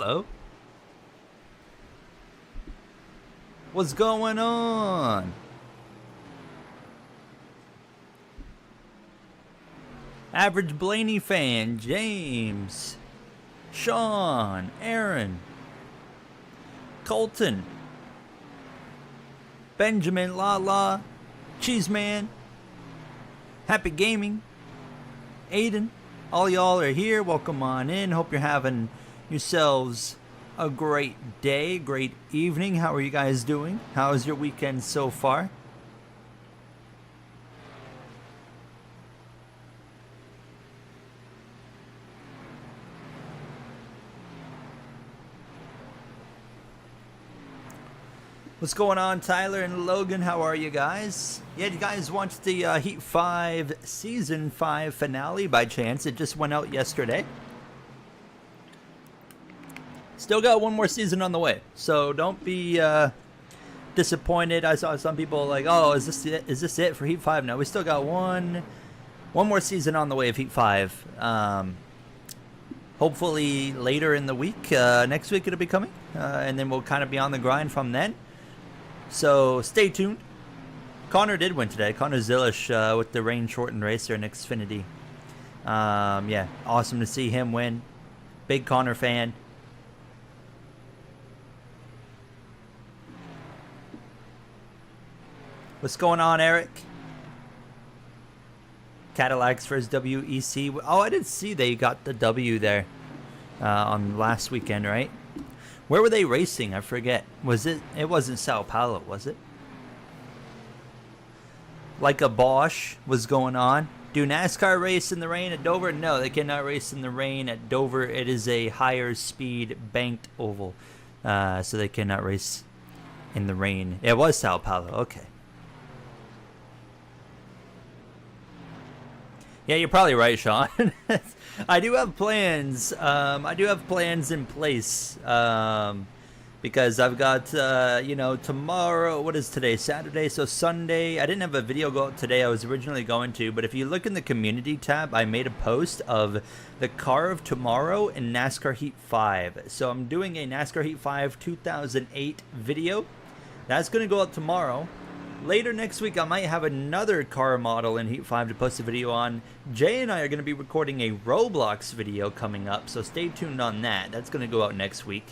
hello. What's going on? Average Blaney fan, James, Sean, Aaron, Colton, Benjamin, Lala, Cheeseman, Happy Gaming, Aiden. All y'all are here. Welcome on in. Hope you're having yourselves a great day, great evening. How are you guys doing? How is your weekend so far? What's going on, Tyler and Logan? How are you guys? Yeah, you guys watched the Heat 5 Season 5 finale by chance? It just went out yesterday. Still got one more season on the way, so don't be disappointed. I saw some people like, oh, is this it? Is this it for Heat 5? No, we still got one more season on the way of Heat 5. Hopefully later in the week. Next week it'll be coming, and then we'll kind of be on the grind from then. So stay tuned. Connor did win today. Connor Zilish with the rain shortened racer in Xfinity. Yeah, awesome to see him win. Big Connor fan. What's going on, Eric? Cadillacs for his WEC. Oh, I didn't see they got the W there on last weekend, right? Where were they racing? I forget. Was it? It wasn't Sao Paulo, was it? Like a Bosch was going on. Do NASCAR race in the rain at Dover? No, they cannot race in the rain at Dover. It is a higher speed banked oval, so they cannot race in the rain. It was Sao Paulo. Okay. Yeah, you're probably right, Sean. I do have plans. I do have plans in place because I've got, tomorrow. What is today? Saturday. So Sunday. I didn't have a video go out today. I was originally going to, but if you look in the community tab, I made a post of the car of tomorrow in NASCAR Heat 5. So I'm doing a NASCAR Heat 5 2008 video. That's going to go out tomorrow. Later next week, I might have another car model in Heat 5 to post a video on. Jay and I are going to be recording a Roblox video coming up, so stay tuned on that. That's going to go out next week.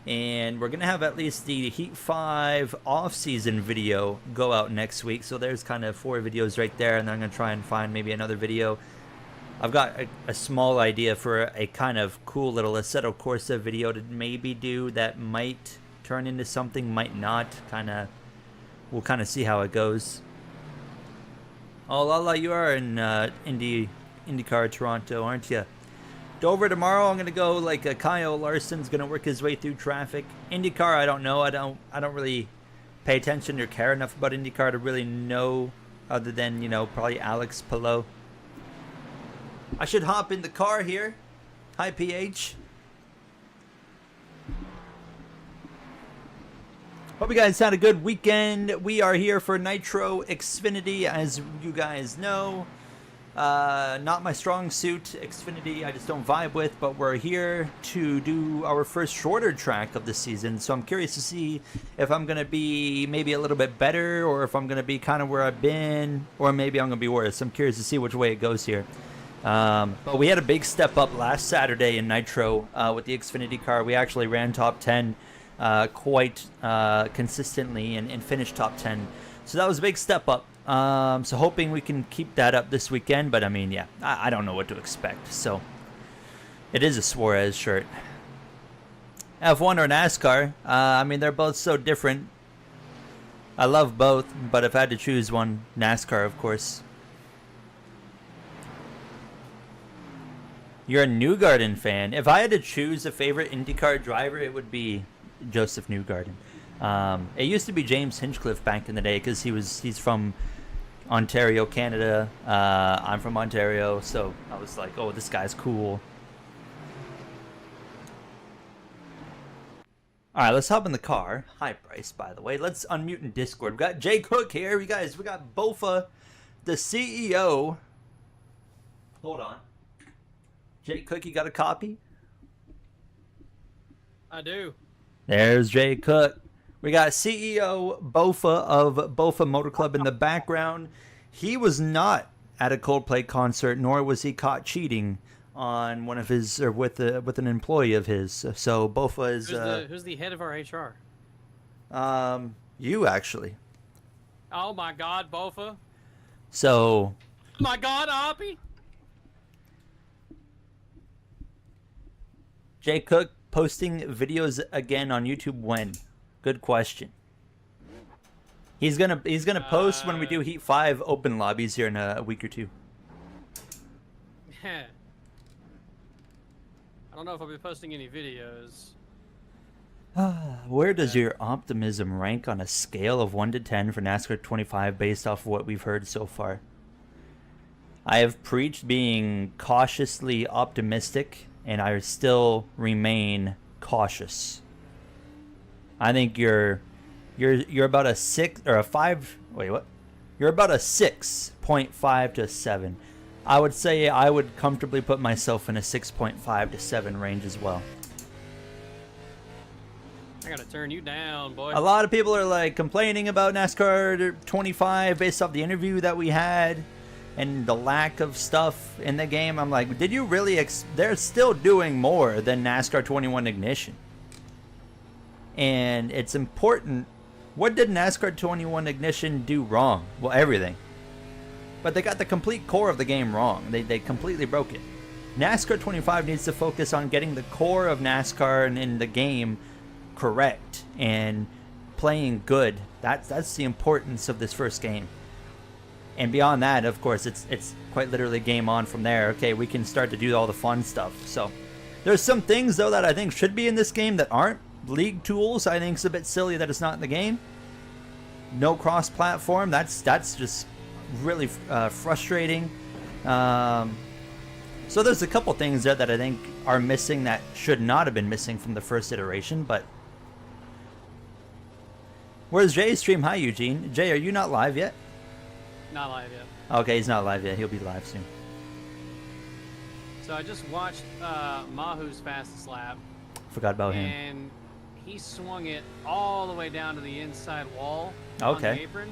And we're going to have at least the Heat 5 off-season video go out next week. So there's kind of 4 videos right there, and then I'm going to try and find maybe another video. I've got a small idea for a kind of cool little Assetto Corsa video to maybe do that might turn into something, might not, we'll kind of see how it goes. Oh, Lala, you are in IndyCar Toronto, aren't you? Dover tomorrow, I'm gonna go like Kyle Larson's gonna work his way through traffic. IndyCar, I don't know. I don't really pay attention or care enough about IndyCar to really know, other than probably Alex Palou. I should hop in the car here. Hi, PH. Hope you guys had a good weekend. We are here for Nitro Xfinity, as you guys know. Not my strong suit, Xfinity, I just don't vibe with, but we're here to do our first shorter track of the season. So I'm curious to see if I'm going to be maybe a little bit better, or if I'm going to be kind of where I've been, or maybe I'm going to be worse. I'm curious to see which way it goes here. But we had a big step up last Saturday in Nitro with the Xfinity car. We actually ran top 10 quite consistently and finished top 10. So that was a big step up. So hoping we can keep that up this weekend. But I mean, yeah, I don't know what to expect. So it is a Suarez shirt. F1 or NASCAR. I mean, they're both so different. I love both, but if I had to choose one, NASCAR, of course. You're a Newgarden fan. If I had to choose a favorite IndyCar driver, it would be Joseph Newgarden. It used to be James Hinchcliffe back in the day because he's from Ontario, Canada. I'm from Ontario, so I was like, oh, this guy's cool. All right, let's hop in the car. Hi, Bryce, by the way. Let's unmute in Discord. We got Jay Cook here. You guys, we got Bofa, the CEO. Hold on. Jay Cook, you got a copy? I do. There's Jay Cook. We got CEO Bofa of Bofa Motor Club in the background. He was not at a Coldplay concert, nor was he caught cheating on one of his or with an employee of his. So Bofa is Who's the head of our HR? you actually. Oh my God, Bofa. So My God, Oppie. Jay Cook posting videos again on YouTube when? Good question. He's gonna post when we do Heat 5 open lobbies here in a week or two. I don't know if I'll be posting any videos. Where does your optimism rank on a scale of 1 to 10 for NASCAR 25 based off of what we've heard so far? I have preached being cautiously optimistic, and I still remain cautious. I think you're about a 6 or a 5. Wait, what? You're about a 6.5 to 7. I would say I would comfortably put myself in a 6.5 to 7 range as well. I gotta turn you down, boy. A lot of people are like complaining about NASCAR 25 based off the interview that we had and the lack of stuff in the game. I'm like, did you really? They're still doing more than NASCAR 21 Ignition. And it's important. What did NASCAR 21 Ignition do wrong? Well, everything. But they got the complete core of the game wrong. They completely broke it. NASCAR 25 needs to focus on getting the core of NASCAR and in the game correct and playing good. That's the importance of this first game. And beyond that, of course, it's quite literally game on from there. Okay, we can start to do all the fun stuff. So there's some things though that I think should be in this game that aren't. League tools, I think it's a bit silly that it's not in the game. No cross-platform. That's just really frustrating. So there's a couple things there that I think are missing that should not have been missing from the first iteration. But where's Jay's stream? Hi, Eugene. Jay, are you not live yet? Not live yet. Okay, he's not live yet. He'll be live soon. So I just watched Mahu's fastest lap. Forgot about him. And he swung it all the way down to the inside wall Okay. on the apron,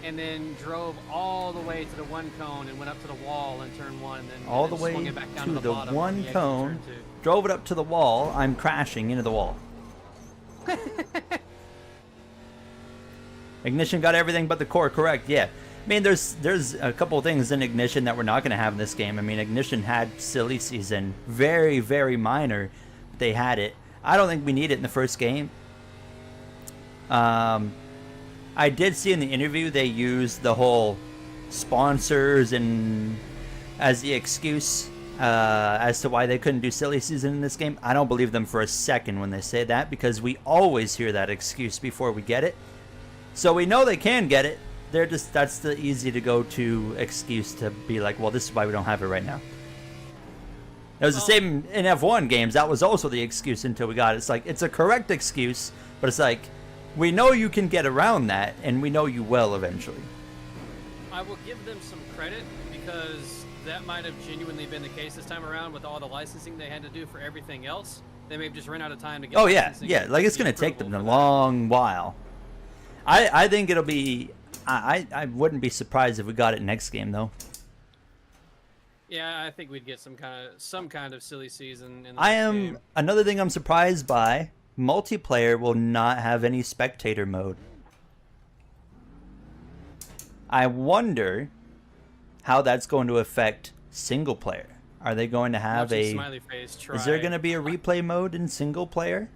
and then drove all the way to the one cone and went up to the wall in turn one, and then All the then way swung it back down to the the bottom one on the exit cone, turn two. drove it up to the wall. I'm crashing into the wall. Ignition got everything but the core correct. Yeah. I mean, there's a couple of things in Ignition that we're not going to have in this game. I mean, Ignition had silly season. Very, very minor. But they had it. I don't think we need it in the first game. I did see in the interview they used the whole sponsors and as the excuse as to why they couldn't do silly season in this game. I don't believe them for a second when they say that, because we always hear that excuse before we get it. So we know they can get it. They're just, that's the easy to go to excuse to be like, well, this is why we don't have it right now. It was the same in F1 games. That was also the excuse until we got it. It's like, it's a correct excuse, but it's like, we know you can get around that, and we know you will eventually. I will give them some credit, because that might have genuinely been the case this time around with all the licensing they had to do for everything else. They may have just run out of time to get Oh, yeah. licensing Yeah, like it's going to take them a long while. I think it'll be... I wouldn't be surprised if we got it next game, though. Yeah, I think we'd get some kind of silly season in the I next am... game. Another thing I'm surprised by, multiplayer will not have any spectator mode. I wonder how that's going to affect single player. Are they going to have Watching a... smiley face try. Is there going to be a replay mode in single player?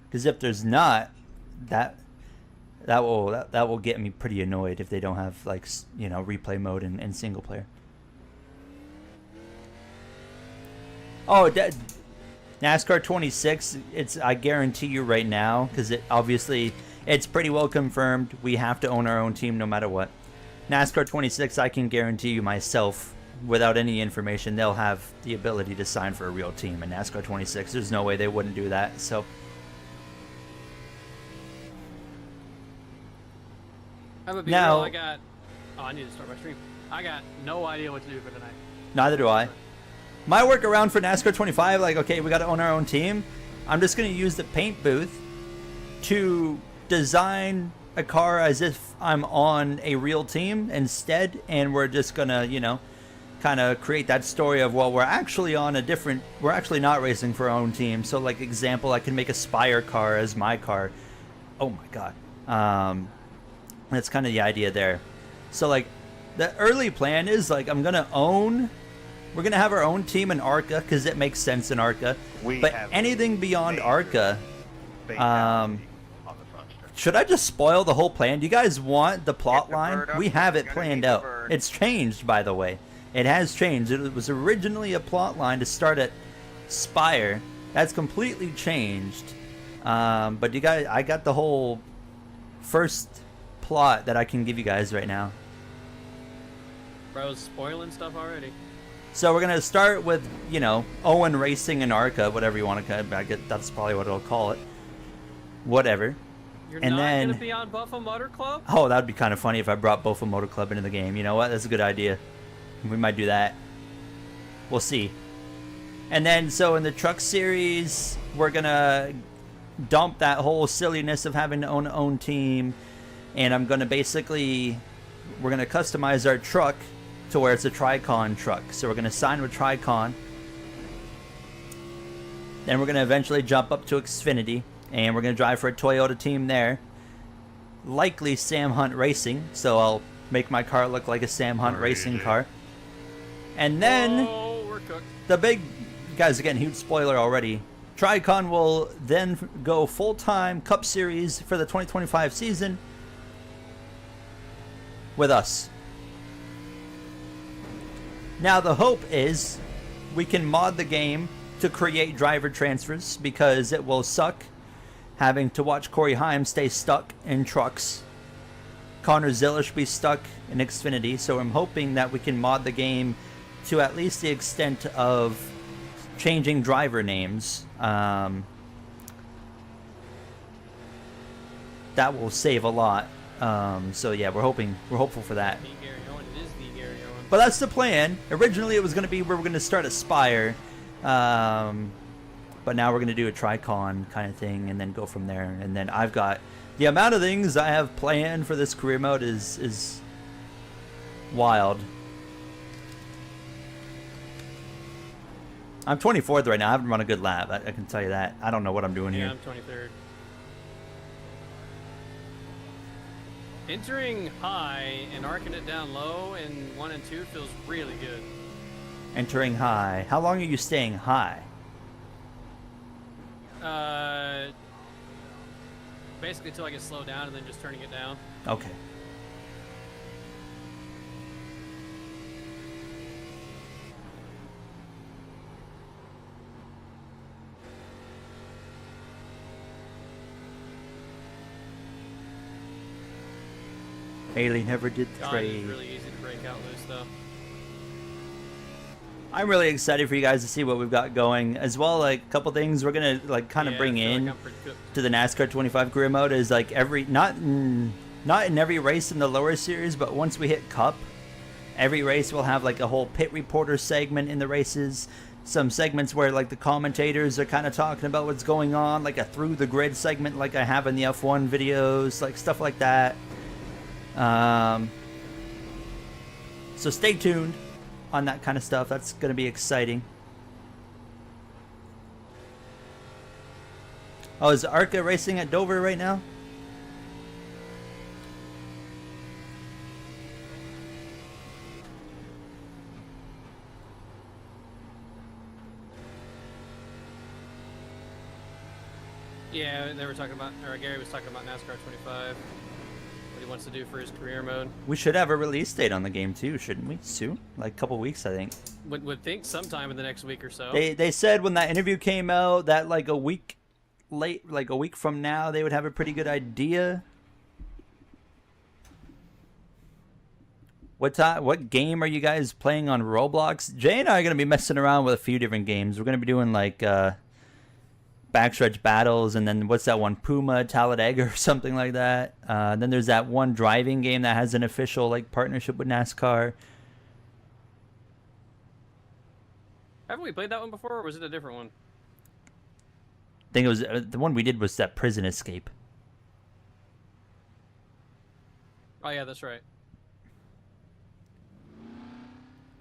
Because if there's not, that will get me pretty annoyed if they don't have, like, you know, replay mode in single player. Oh, NASCAR 26. I guarantee you right now, because it's pretty well confirmed. We have to own our own team no matter what. NASCAR 26, I can guarantee you myself, without any information, they'll have the ability to sign for a real team in NASCAR 26. There's no way they wouldn't do that. So. I'm gonna be Now- real, I need to start my stream. I got no idea what to do for tonight. Neither do I. My workaround for NASCAR 25, like, okay, we got to own our own team. I'm just going to use the paint booth to design a car as if I'm on a real team instead, and we're just going to, you know, kind of create that story of, well, we're actually not racing for our own team. So, like, example, I can make a Spire car as my car. Oh my god. That's kind of the idea there. So, like, the early plan is, like, we're gonna have our own team in ARCA because it makes sense in ARCA. But anything beyond ARCA, should I just spoil the whole plan? Do you guys want the plot line? We have it planned out. It's changed, by the way. It has changed. It was originally a plot line to start at Spire. That's completely changed. But you guys, I got the whole first plot that I can give you guys right now. Bro's spoiling stuff already. So we're gonna start with, you know, Owen Racing and ARCA, whatever you want to call it. I guess that's probably what it'll call it. Whatever. You're and not then, gonna be on Buffalo Motor Club? Oh, that would be kind of funny if I brought Buffalo Motor Club into the game. You know what? That's a good idea. We might do that. We'll see. And then, so in the truck series, we're gonna dump that whole silliness of having to own our own team, and I'm gonna we're gonna customize our truck to where it's a Tricon truck. So we're gonna sign with Tricon. Then we're gonna eventually jump up to Xfinity, and we're gonna drive for a Toyota team there. Likely Sam Hunt Racing, so I'll make my car look like a Sam Hunt racing car. And then we're cooked. The big, you guys are getting a huge spoiler already. Tricon will then go full-time Cup Series for the 2025 season with us. Now the hope is we can mod the game to create driver transfers, because it will suck having to watch Corey Haim stay stuck in trucks. Connor Zillish be stuck in Xfinity, so I'm hoping that we can mod the game to at least the extent of changing driver names. That will save a lot. So yeah, we're hopeful for that. But that's the plan. Originally, it was going to be we're going to start at Spire, but now we're going to do a Tricon kind of thing and then go from there. And then I've got the amount of things I have planned for this career mode is wild. I'm 24th right now. I haven't run a good lap. I can tell you that. I don't know what I'm doing here. I'm 23rd. Entering high and arcing it down low in 1 and 2 feels really good. Entering high. How long are you staying high? Basically until I get slowed down and then just turning it down. Okay. Haley never did the trade. It's really easy to break out loose, though. I'm really excited for you guys to see what we've got going as well. Like a couple things we're gonna like kind of bring in to the NASCAR 25 career mode is like not in every race in the lower series, but once we hit Cup, every race will have like a whole pit reporter segment in the races. Some segments where like the commentators are kind of talking about what's going on, like a through the grid segment like I have in the F1 videos, like stuff like that. So stay tuned on that kind of stuff. That's going to be exciting. Oh, is ARCA racing at Dover right now? Yeah, they were talking about, or Gary was talking about NASCAR 25. What he wants to do for his career mode. We should have a release date on the game too, shouldn't we? Soon, like a couple weeks, I think. Would think sometime in the next week or so. They said when that interview came out that like a week late, like a week from now, they would have a pretty good idea. What game are you guys playing on Roblox? Jay and I are gonna be messing around with a few different games. We're gonna be doing like backstretch battles, and then what's that one, Puma Talladega or something like that. Then there's that one driving game that has an official like partnership with NASCAR. Haven't we played that one before, or was it a different one? think it was the one we did was that prison escape. Oh yeah, that's right.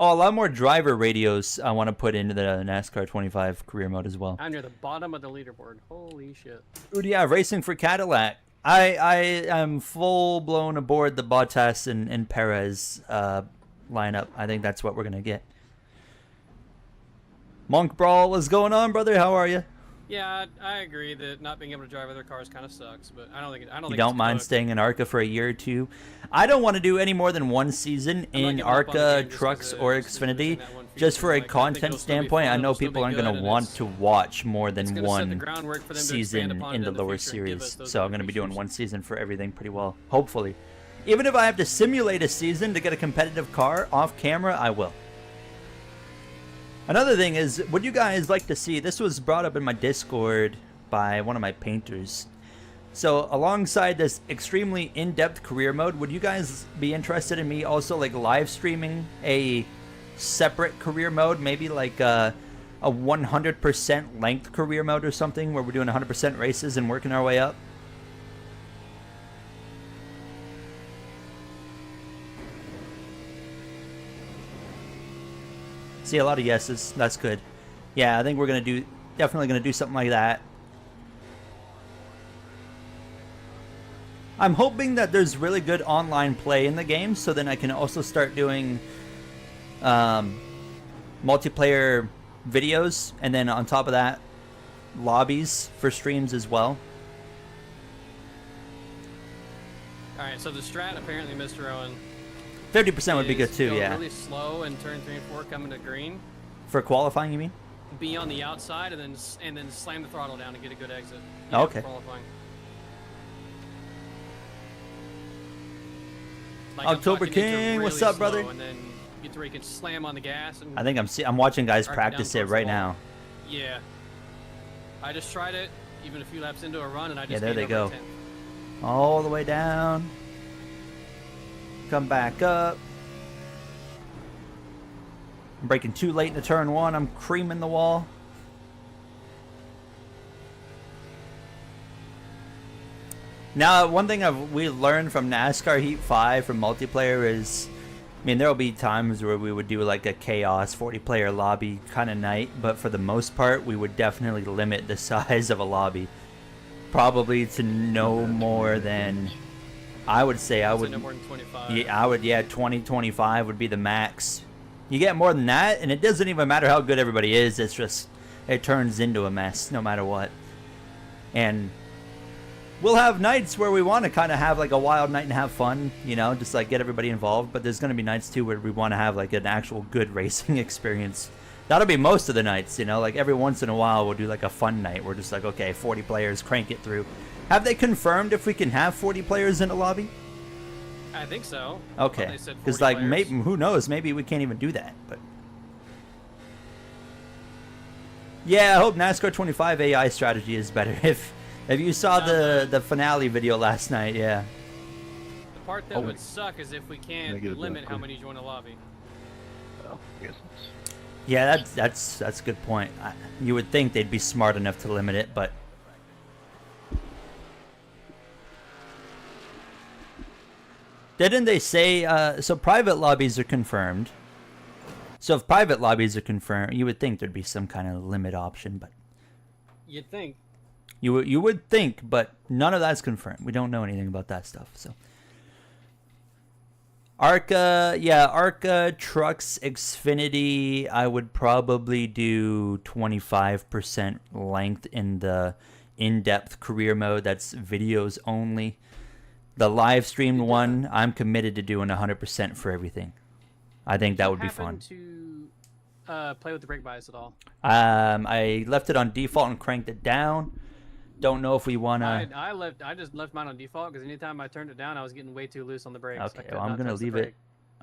Oh, a lot more driver radios I want to put into the NASCAR 25 career mode as well. I'm near the bottom of the leaderboard. Holy shit. Dude, yeah, racing for Cadillac. I am full blown aboard the Bottas and Perez lineup. I think that's what we're gonna get. Monk Brawl, what's going on, brother? How are you? Yeah, I agree that not being able to drive other cars kind of sucks, but I don't think You don't mind staying in ARCA for a year or two? I don't want to do any more than one season in ARCA, Trucks, or Xfinity. Just for a content standpoint, I know people aren't going to want to watch more than one season in the lower series. So I'm going to be doing one season for everything pretty well, hopefully. Even if I have to simulate a season to get a competitive car off camera, I will. Another thing is, would you guys like to see, this was brought up in my Discord by one of my painters. So alongside this extremely in-depth career mode, would you guys be interested in me also like live streaming a separate career mode? Maybe like a 100% length career mode or something where we're doing 100% races and working our way up? See a lot of yeses. That's good. Yeah, I think we're definitely gonna do something like that. I'm hoping that there's really good online play in the game, so then I can also start doing multiplayer videos, and then on top of that, lobbies for streams as well. All right, so the strat apparently, Mr. Owen. 30% would be good too, yeah. Really slow in turn 3 and 4 coming to green. For qualifying, you mean? Be on the outside and then slam the throttle down and get a good exit. Oh, okay. Qualifying. Like October King, really what's up, brother? And then get to where you can slam on the gas. And I think I'm watching guys practice it right now. Yeah. I just tried it even a few laps into a run, and I just yeah, there they go. 10th. All the way down. Come back up. I'm braking too late into turn 1. I'm creaming the wall. Now, one thing we learned from NASCAR Heat 5 from multiplayer is, I mean, there will be times where we would do like a chaos 40-player lobby kind of night, but for the most part, we would definitely limit the size of a lobby. Probably to no more than... I would say I would. No more than 25. Yeah, 20, 25 would be the max. You get more than that, and it doesn't even matter how good everybody is. It's just, it turns into a mess no matter what. And we'll have nights where we want to kind of have like a wild night and have fun, you know, just like get everybody involved. But there's going to be nights too where we want to have like an actual good racing experience. That'll be most of the nights, you know, like every once in a while we'll do like a fun night. We're just like, okay, 40 players, crank it through. Have they confirmed if we can have 40 players in a lobby? I think so. Okay. Because like maybe, who knows? Maybe we can't even do that. But yeah, I hope NASCAR 25 AI strategy is better. If you saw the finale video last night, yeah. The part that would suck is if we can't limit how many join a lobby. Well, I guess yeah, that's a good point. You would think they'd be smart enough to limit it, but. Didn't they say, so private lobbies are confirmed. So if private lobbies are confirmed, you would think there'd be some kind of limit option, but... You'd think. You would think, but none of that's confirmed. We don't know anything about that stuff, so... ARCA, yeah, ARCA, Trucks, Xfinity, I would probably do 25% length in the in-depth career mode. That's videos only. The live streamed one, I'm committed to doing 100% for everything. I think that would be fun. To play with the brake bias at all? I left it on default and cranked it down. Don't know if we wanna. I just left mine on default because anytime I turned it down, I was getting way too loose on the brakes. Okay, well, I'm gonna leave it.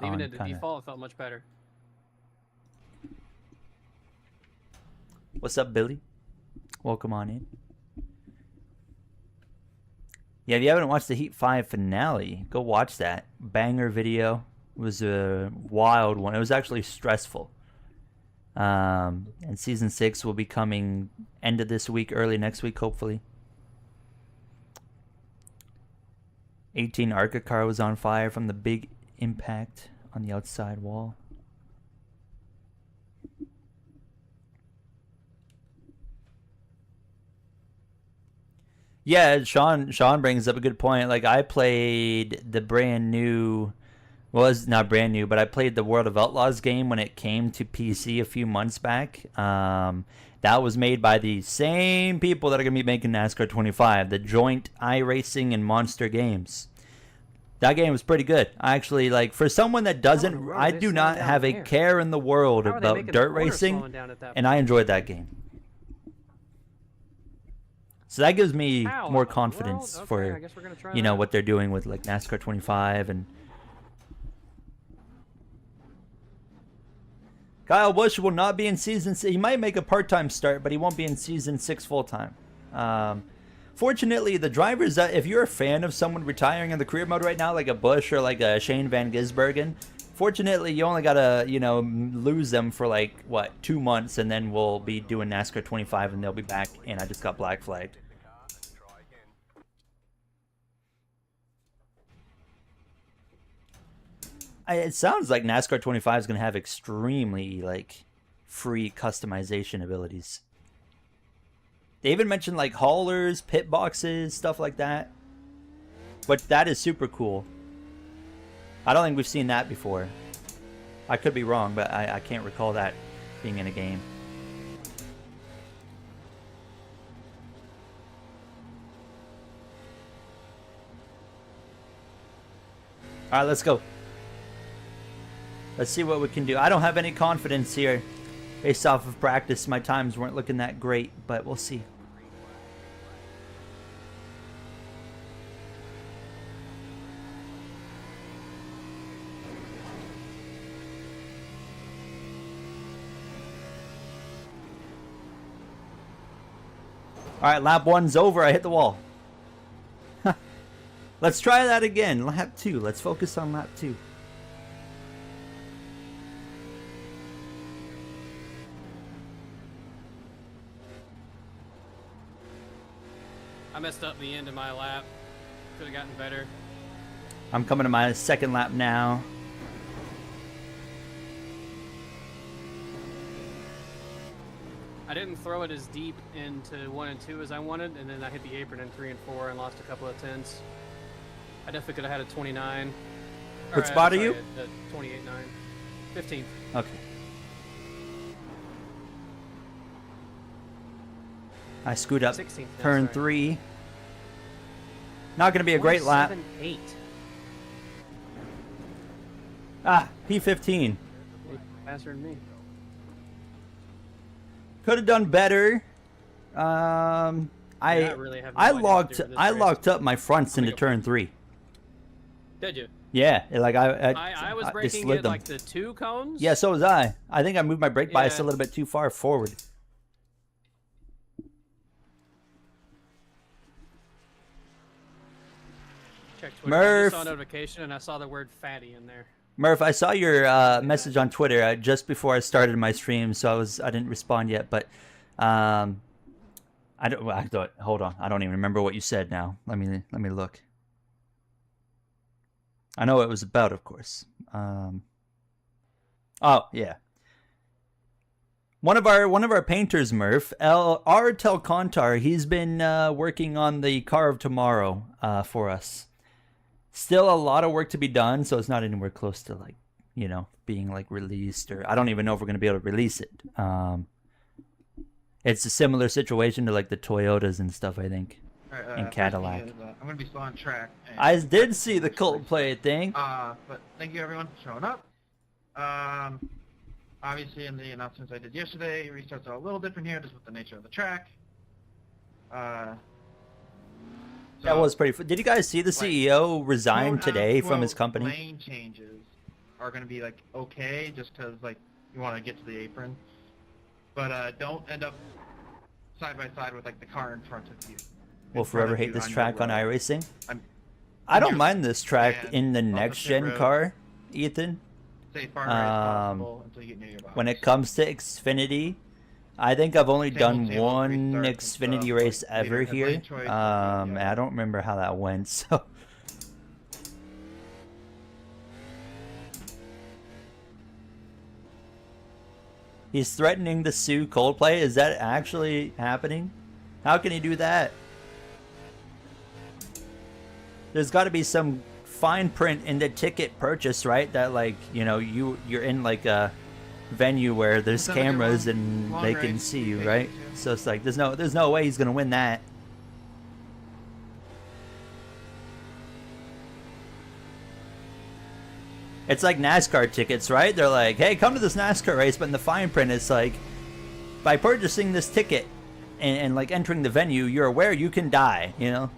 Leaving it at default, it felt much better. What's up, Billy? Welcome on in. Yeah, if you haven't watched the Heat 5 finale, go watch that. Banger video. It was a wild one. It was actually stressful. And Season 6 will be coming end of this week, early next week, hopefully. 18 ARCA car was on fire from the big impact on the outside wall. Yeah, Sean brings up a good point. Like, I played the brand new, well, it's not brand new, but I played the World of Outlaws game when it came to PC a few months back. That was made by the same people that are going to be making NASCAR 25, the joint iRacing and Monster Games. That game was pretty good. I actually, like, for someone that doesn't, I do not have a care in the world about dirt racing, and I enjoyed that game. So that gives me more confidence for, you know, what they're doing with, like, NASCAR 25 and... Kyle Busch will not be in Season 6. He might make a part-time start, but he won't be in Season 6 full-time. Fortunately, the drivers, if you're a fan of someone retiring in the career mode right now, like a Busch or like a Shane Van Gisbergen, fortunately, you only got to, you know, lose them for, like, what, 2 months, and then we'll be doing NASCAR 25, and they'll be back, and I just got black flagged. It sounds like NASCAR 25 is going to have extremely, like, free customization abilities. They even mentioned, like, haulers, pit boxes, stuff like that. But that is super cool. I don't think we've seen that before. I could be wrong, but I can't recall that being in a game. Alright, let's go. Let's see what we can do. I don't have any confidence here. Based off of practice, my times weren't looking that great, but we'll see. Alright, lap 1's over. I hit the wall. Let's try that again. Lap 2. Let's focus on lap 2. I messed up the end of my lap. Could have gotten better. I'm coming to my second lap now. I didn't throw it as deep into 1 and 2 as I wanted, and then I hit the apron in 3 and 4 and lost a couple of tenths. I definitely could have had a 29. What spot are you? 28.9. 15th. Okay. I scoot up 16th, turn 3. Not going to be a great lap. 8. Ah, P15. Faster than me. Could have done better. I locked up my fronts into turn 3. Did you? Yeah, like I was breaking slid it them. like the 2 cones. Yeah, so was I. I think I moved my brake bias a little bit too far forward. Check Twitter. Murph. I just saw a notification and I saw the word fatty in there. Murph, I saw your message on Twitter just before I started my stream, so I didn't respond yet. But I thought, hold on, I don't even remember what you said now. Let me look. I know what it was about, of course. Oh yeah. One of our painters, Murph, R. Telcontar, he's been working on the car of tomorrow for us. Still a lot of work to be done, so it's not anywhere close to, like, you know, being like released, or I don't even know if we're gonna be able to release it. It's a similar situation to like the Toyotas and stuff, I think, and Cadillac. I'm gonna be slow on track. I did see the Coldplay thing. But thank you everyone for showing up. Obviously in the announcements I did yesterday, restarts are a little different here, just with the nature of the track. That was pretty. Did you guys see the CEO resign today from his company? Lane changes are going to be like okay, just because like you want to get to the apron, but don't end up side by side with like the car in front of you. We'll forever hate this track on iRacing. I don't mind this track in the next gen car, Ethan. Stay far right as possible until you get near your box. When it comes to Xfinity, I think I've only done Table one restarts and Xfinity stuff, race like, ever leader here. headline choice, And I don't remember how that went, so. He's threatening to sue Coldplay. Is that actually happening? How can he do that? There's got to be some fine print in the ticket purchase, right? That, like, you know, you're in like a venue where there's Sounds like a cameras long- and long they can race. see you, Okay, right? yeah. So it's like there's no way he's gonna win that. It's like NASCAR tickets, right? They're like, hey, come to this NASCAR race, but in the fine print, it's like, by purchasing this ticket and like entering the venue, you're aware you can die, you know?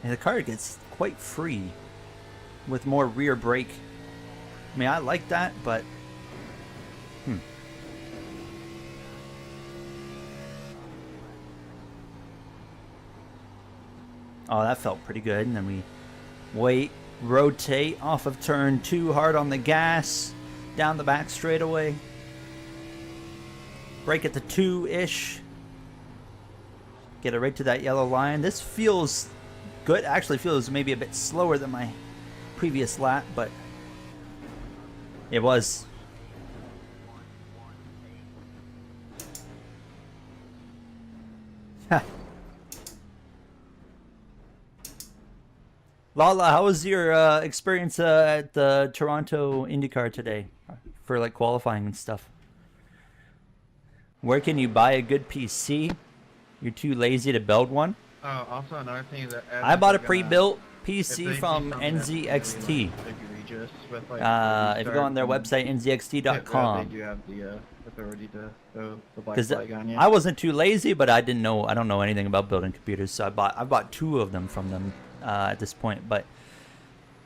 And the car gets quite free with more rear brake. I mean, I like that, but oh, that felt pretty good. And then we wait, rotate off of turn 2, hard on the gas, down the back straightaway. Brake at the 2-ish. Get it right to that yellow line. This feels good. Actually feels maybe a bit slower than my previous lap, but it was. Lala, how was your experience at the Toronto IndyCar today for like qualifying and stuff? Where can you buy a good PC? You're too lazy to build one? Oh, also another thing is that I bought a admins are gonna- pre-built if they PC see from something that's really, NZXT. like, egregious with, like, If you go on their website, They nzxt.com. do have the authority to throw the black Because flag on you. I wasn't too lazy, but I don't know anything about building computers, so I bought 2 of them from them at this point. But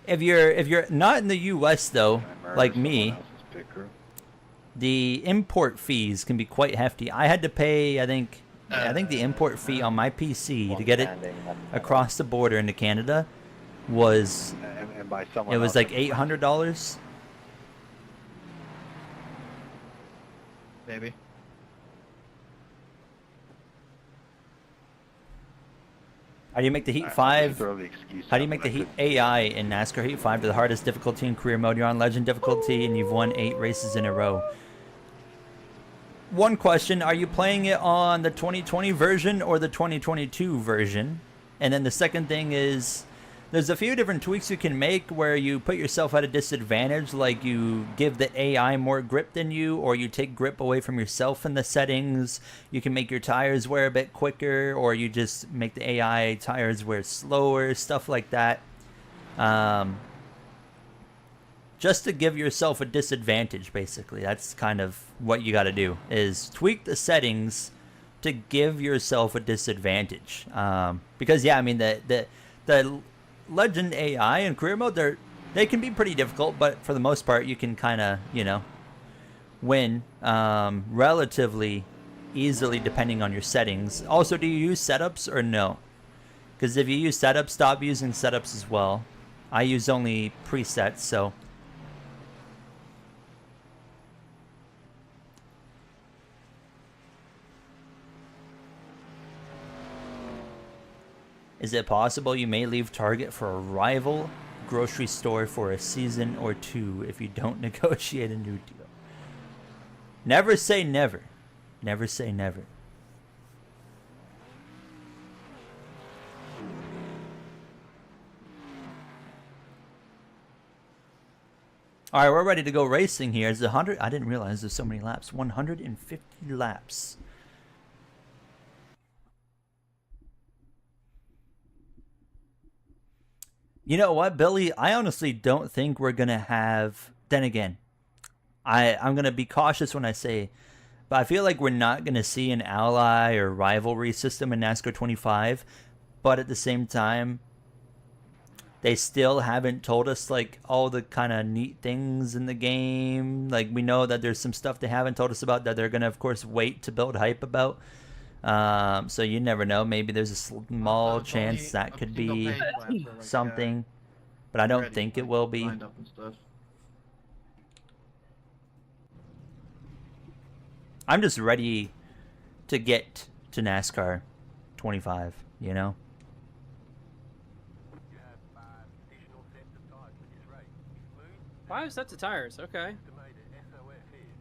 if you're not in the U.S. though, like me, the import fees can be quite hefty. I had to pay, I think the import fee on my PC to get it across the border into Canada was and by someone it was else. like $800. Maybe. How do you make the Heat Just 5? throw the excuse How do you out make the when I Heat couldn't- AI in NASCAR Heat 5 to the hardest difficulty in career mode? You're on Legend difficulty and you've won 8 races in a row. One question, are you playing it on the 2020 version or the 2022 version? And then the second thing is, there's a few different tweaks you can make where you put yourself at a disadvantage, like you give the AI more grip than you, or you take grip away from yourself in the settings. You can make your tires wear a bit quicker, or you just make the AI tires wear slower, stuff like that. Just to give yourself a disadvantage, basically. That's kind of what you got to do, is tweak the settings to give yourself a disadvantage. Because, yeah, I mean, the Legend AI and career mode, they can be pretty difficult, but for the most part, you can kind of, you know, win relatively easily depending on your settings. Also, do you use setups or no? Because if you use setups, stop using setups as well. I use only presets, so... Is it possible you may leave Target for a rival grocery store for a season or 2 if you don't negotiate a new deal? Never say never. Never say never. All right, we're ready to go racing here. It's 100. I didn't realize there's so many laps. 150 laps. You know what, Billy? I honestly don't think we're going to have... Then again, I'm going to be cautious when I say... But I feel like we're not going to see an ally or rivalry system in NASCAR 25. But at the same time, they still haven't told us, like, all the kind of neat things in the game. Like, we know that there's some stuff they haven't told us about that they're going to, of course, wait to build hype about. So you never know. Maybe there's a small It's chance only that a could single be page lap for, like, something, but I don't ready, think it like, will be. lined up and stuff. I'm just ready to get to NASCAR 25, you know? You have 5 additional sets of tires for this race. Smooth, 5 sets of tires. Okay. estimated SOF is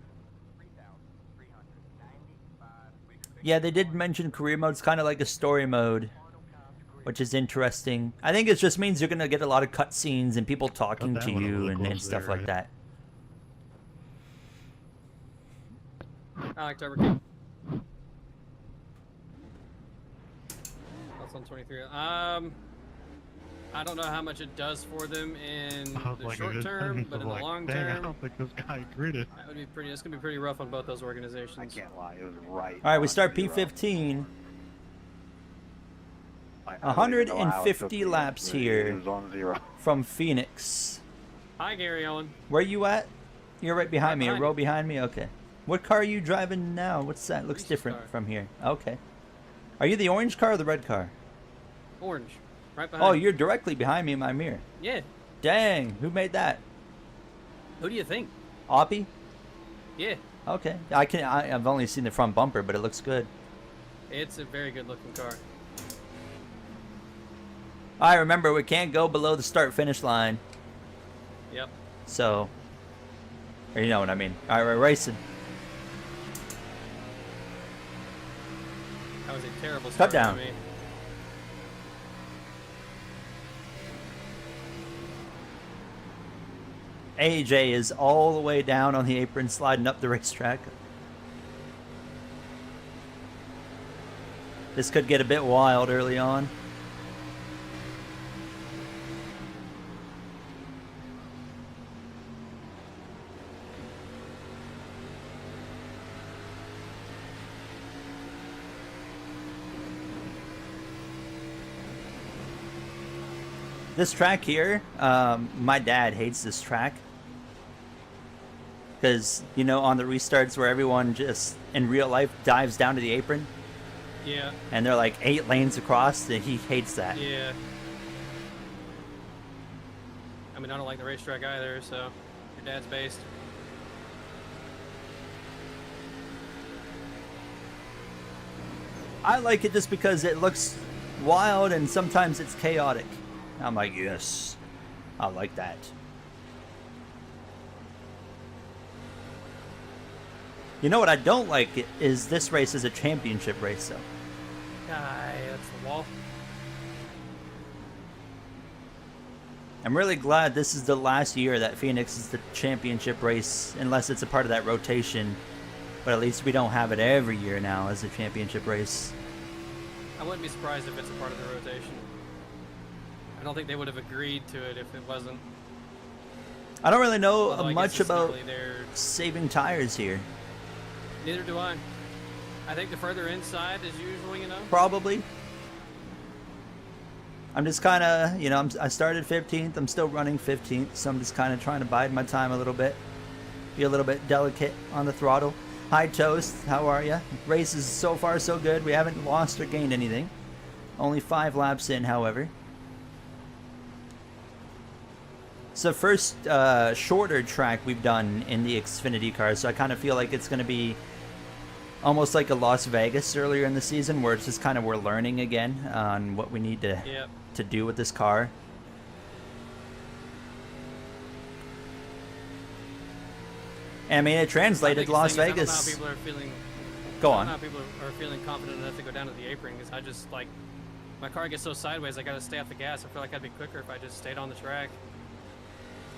3,395. We expect Yeah, they did mention career mode's kind of like a story mode, final count to grid. which is interesting. I think it just means you're going to get a lot of cutscenes and people talking that to one a you little and close stuff there, like right? that. I like Turbo King. That's on 23. I don't know how much it does for them in I was the like, short in term, terms but of in the like, long dang, I term, don't think this guy gridded. that would be pretty. It's gonna be pretty rough on both those I organizations. can't lie, it was right. All right, we on start zero. P15. I don't even know how it took 150 me, laps but here. It was on 0. From Phoenix. Hi, Gary Owen. Where you at? You're right behind me, a behind row you. behind me? Okay. What car are you driving now? What's that? Looks Lisa's different car. from here. Okay. Are you the orange car or the red car? Orange, right behind. Oh, you. you're directly behind me in my mirror. Yeah. Dang, who made that? Who do you think? Oppie? Yeah. Okay. I've only seen the front bumper, but it looks good. It's a very good looking car. Alright, remember, we can't go below the start-finish line. Yep. So, or you know what I mean. Alright, we're racing. That was a terrible Cut start down. for me. AJ is all the way down on the apron, sliding up the racetrack. This could get a bit wild early on. This track here, my dad hates this track. Because, you know, on the restarts where everyone just, in real life, dives down to the apron, Yeah. and they're like 8 lanes across, and he hates that. Yeah. I mean, I don't like the racetrack either, so your dad's based. I like it just because it looks wild and sometimes it's chaotic. I'm like, yes, I like that. You know what I don't like is this race is a championship race, though. Guy, that's the wall. I'm really glad this is the last year that Phoenix is the championship race, unless it's a part of that rotation. But at least we don't have it every year now as a championship race. I wouldn't be surprised if it's a part of the rotation. I don't think they would have agreed to it if it wasn't. I don't really know Although I guess much it's not about really their- saving tires here. Neither do I. I think the further inside is usually, you know. Probably. I'm just kind of, you know, I started 15th. I'm still running 15th, so I'm just kind of trying to bide my time a little bit. Be a little bit delicate on the throttle. Hi, Toast. How are you? Race is so far so good. We haven't lost or gained anything. Only 5 laps in, however. It's the first shorter track we've done in the Xfinity car, so I kind of feel like it's going to be almost like a Las Vegas earlier in the season, where it's just kind of we're learning again on what we need to Yep. to do with this car. I mean, it translated My Las biggest thing is I Vegas. don't know how people are feeling. Go I don't know on. how people are feeling confident enough to go down to the apron because I just like my car gets so sideways. I got to stay off the gas. I feel like I'd be quicker if I just stayed on the track.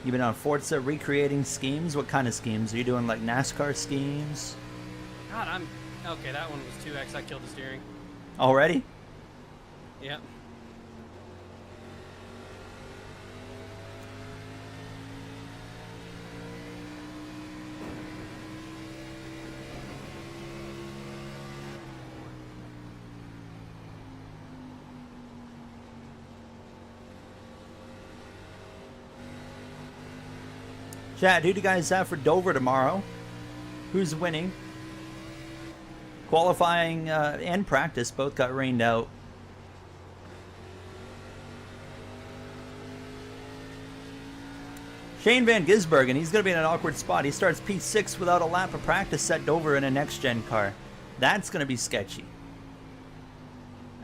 You've been on Forza recreating schemes? What kind of schemes? Are you doing like NASCAR schemes? God, I'm okay. That one was 2x. I killed the steering. Already? Yep. Chat, who do you guys have for Dover tomorrow? Who's winning? Qualifying and practice both got rained out. Shane Van Gisbergen, he's going to be in an awkward spot. He starts P6 without a lap of practice set over in a next-gen car. That's going to be sketchy.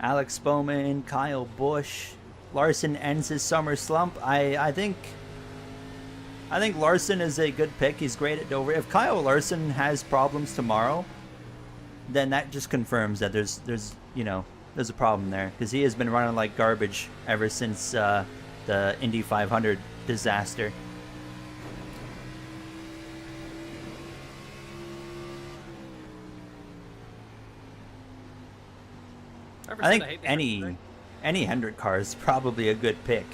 Alex Bowman, Kyle Busch. Larson ends his summer slump. I think Larson is a good pick. He's great at Dover. If Kyle Larson has problems tomorrow, then that just confirms that there's a problem there, because he has been running like garbage ever since the Indy 500 disaster. I think any Hendrick car is probably a good pick.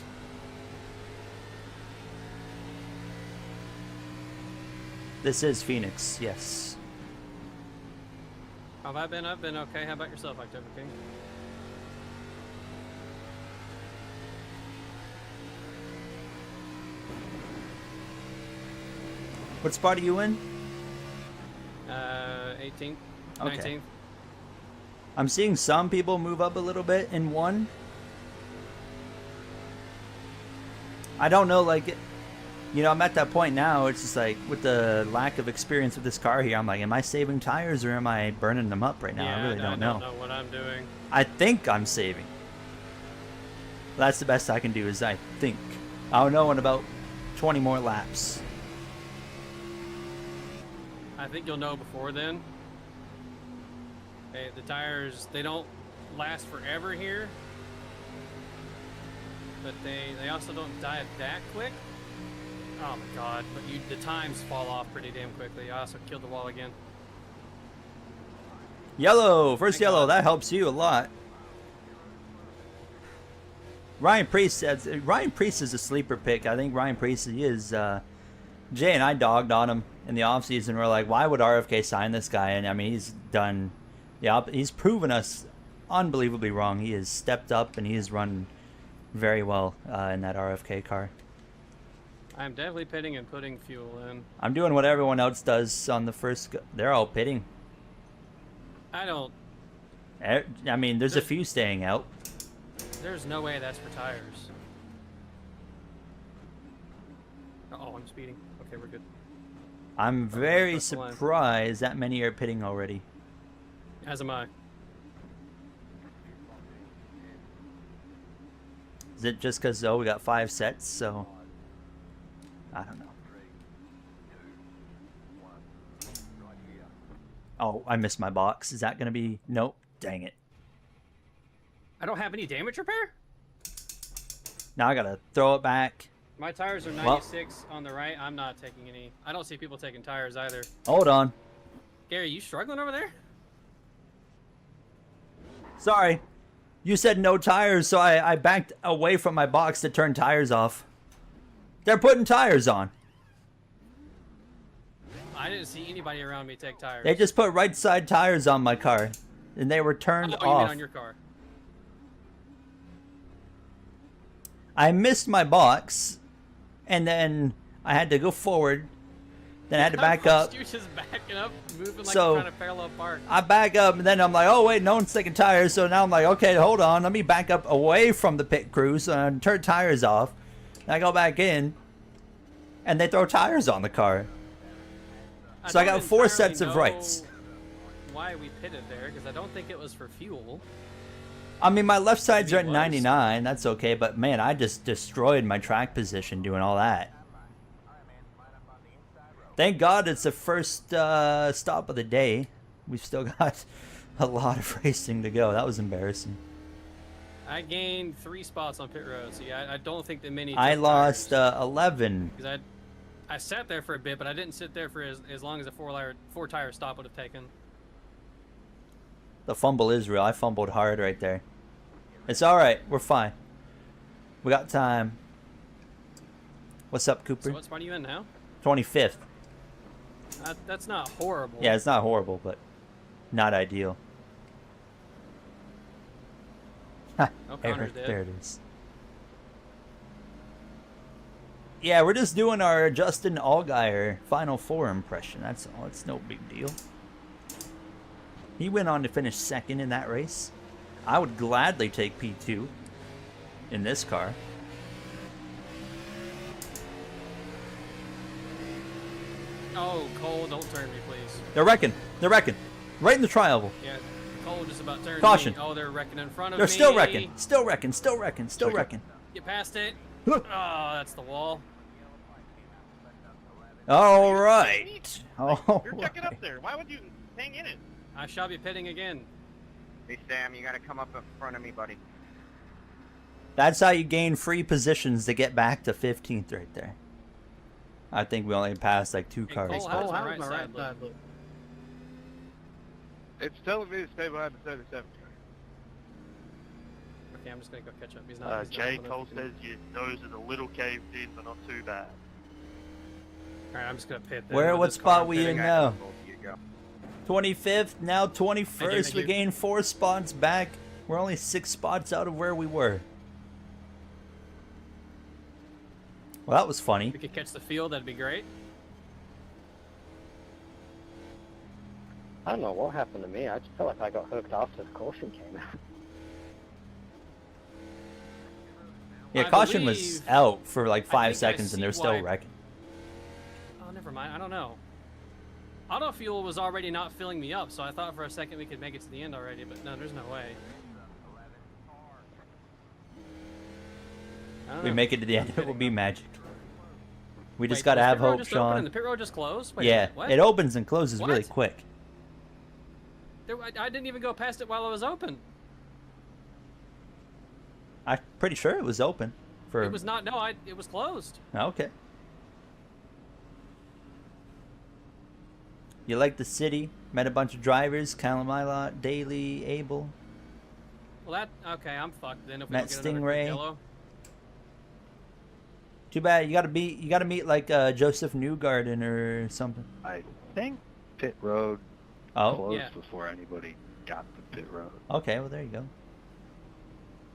This is Phoenix, yes. How have I been? I've been okay. How about yourself, October King? What spot are you in? 18th, Okay. 19th. I'm seeing some people move up a little bit in one. I don't know, like, I'm at that point now. It's just like, with the lack of experience with this car here, I'm like, am I saving tires or am I burning them up right now? Yeah, I really don't know. I don't know what I'm doing. I think I'm saving. That's the best I can do, is I think. I'll know in about 20 more laps. I think you'll know before then. The tires, they don't last forever here, but they also don't die that quick. Oh my god, but the times fall off pretty damn quickly. I also killed the wall again. Yellow, first Thank yellow, God. that helps you a lot. Ryan Priest says, Ryan Priest is a sleeper pick. I think Ryan Priest, he is, Jay and I dogged on him in the offseason. We're like, why would RFK sign this guy? And I mean, he's done, he's proven us unbelievably wrong. He has stepped up and he has run very well in that RFK car. I'm definitely pitting and putting fuel in. I'm doing what everyone else does on the first. They're all pitting. I don't. I mean, there's a few staying out. There's no way that's for tires. Oh, I'm speeding. Okay, we're good. I'm very that's the line. surprised that many are pitting already. As am I. Is it just because, we got 5 sets, so... I don't know. Oh, I missed my box. Is that going to be... Nope. Dang it. I don't have any damage repair? Now I got to throw it back. My tires are 96 on the right. I'm not taking any. I don't see people taking tires either. Hold on. Gary, you struggling over there? Sorry. You said no tires, so I backed away from my box to turn tires off. They're putting tires on. I didn't see anybody around me take tires. They just put right side tires on my car, and they were turned Oh, you mean off. on your car? I missed my box, and then I had to go forward. Then I had to back up. You're just backing up, moving like So, you're trying to parallel park. I back up, and then I'm like, oh, wait, no one's taking tires. So now I'm like, okay, hold on. Let me back up away from the pit crew so I turn tires off. Then I go back in, and they throw tires on the car. So I got don't 4 sets entirely of know rights. Why we pitted there, because I don't think it was for fuel. I mean, my left sides are at Maybe it was. 99. That's okay. But, man, I just destroyed my track position doing all that. Thank God it's the first stop of the day. We've still got a lot of racing to go. That was embarrassing. I gained 3 spots on pit road, so yeah, I don't think that many. I took lost tires. 11. Because I sat there for a bit, but I didn't sit there for as long as a 4-tire stop would have taken. The fumble is real. I fumbled hard right there. It's all right. We're fine. We got time. What's up, Cooper? So what spot are you in now? 25th. That's not horrible. Yeah, it's not horrible, but not ideal. Ha, O'Connor's dead. there it is. Yeah, we're just doing our Justin Allgaier Final Four impression. That's all. It's no big deal. He went on to finish second in that race. I would gladly take P2 in this car. Oh, Cole, don't turn me, please. They're wrecking. They're wrecking. Right in the tri-oval. Yeah, Cole just about turned Caution. me. Oh, they're wrecking in front of They're me. still wrecking. Still wrecking. Still wrecking. Still wrecking. Get past it. Huh. Oh, that's the wall. All right. Oh, You're checking up there. Why would you hang in it? I shall be pitting again. Hey, Sam, you gotta come up in front of me, buddy. that's how you gain free positions to get back to 15th right there. I think we only passed like 2 Hey, cars. Cole, but- how's my right side look? It's telling me to stay behind the 77. Okay, I'm just gonna go catch up. He's not. he's J. not Cole says your nose is a little caved in, but not too bad. Alright, I'm just gonna pit. then Where? with What this car spot I'm we in pitting. now? You go. 25th, now 21st. Thank We you. gained 4 spots back. We're only 6 spots out of where we were. Well, that was funny. If we could catch the field, that'd be great. I don't know what happened to me. I just felt like I got hooked after the caution came out. Yeah, I caution was believe- out for like I 5 think I seconds and they're see still why- wrecking. Oh, never mind. I don't know. Auto fuel was already not filling me up, so I thought for a second we could make it to the end already, but no, there's no way. I don't We know. make it to the I'm end, it pitting will be though. magic. We just Wait, gotta was have pit road hope, just open and Sean. the pit road just closed? Wait, Yeah, what? it opens and closes really What? quick. I didn't even go past it while it was open. I'm pretty sure it was open. For It was not. No, it was closed. Okay. You like the city? Met a bunch of drivers. Kalamila, Daly, Abel. Well, that okay. I'm fucked then. If we Matt don't get another quick Stingray. yellow. Too bad you gotta meet like Joseph Newgarden or something. I think pit road Oh, closed Yeah. before anybody got the pit road. okay. Well, there you go.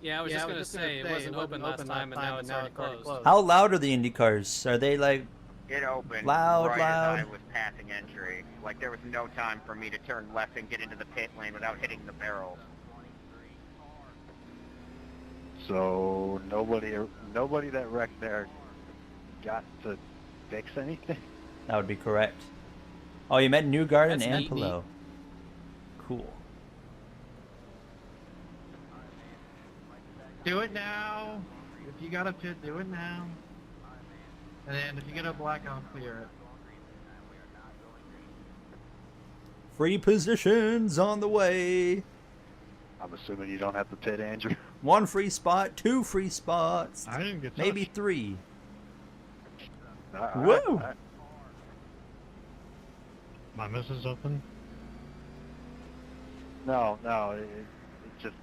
Yeah, I was just gonna say it wasn't open last time, and now it's already closed. How loud are the Indy cars? Are they like? It opened Loud, right loud. as I was passing entry. Like there was no time for me to turn left and get into the pit lane without hitting the barrels. So nobody that wrecked there got to fix anything. That would be correct. Oh, you met Newgarden That's and neat. Pillow. Cool. Do it now. If you got a pit, do it now. And then if you get a black, I'll clear it. Free positions on the way. I'm assuming you don't have the pit, Andrew. 1 free spot, 2 free spots, I didn't get maybe 3. Whoa! Woo! My missus open. No, it just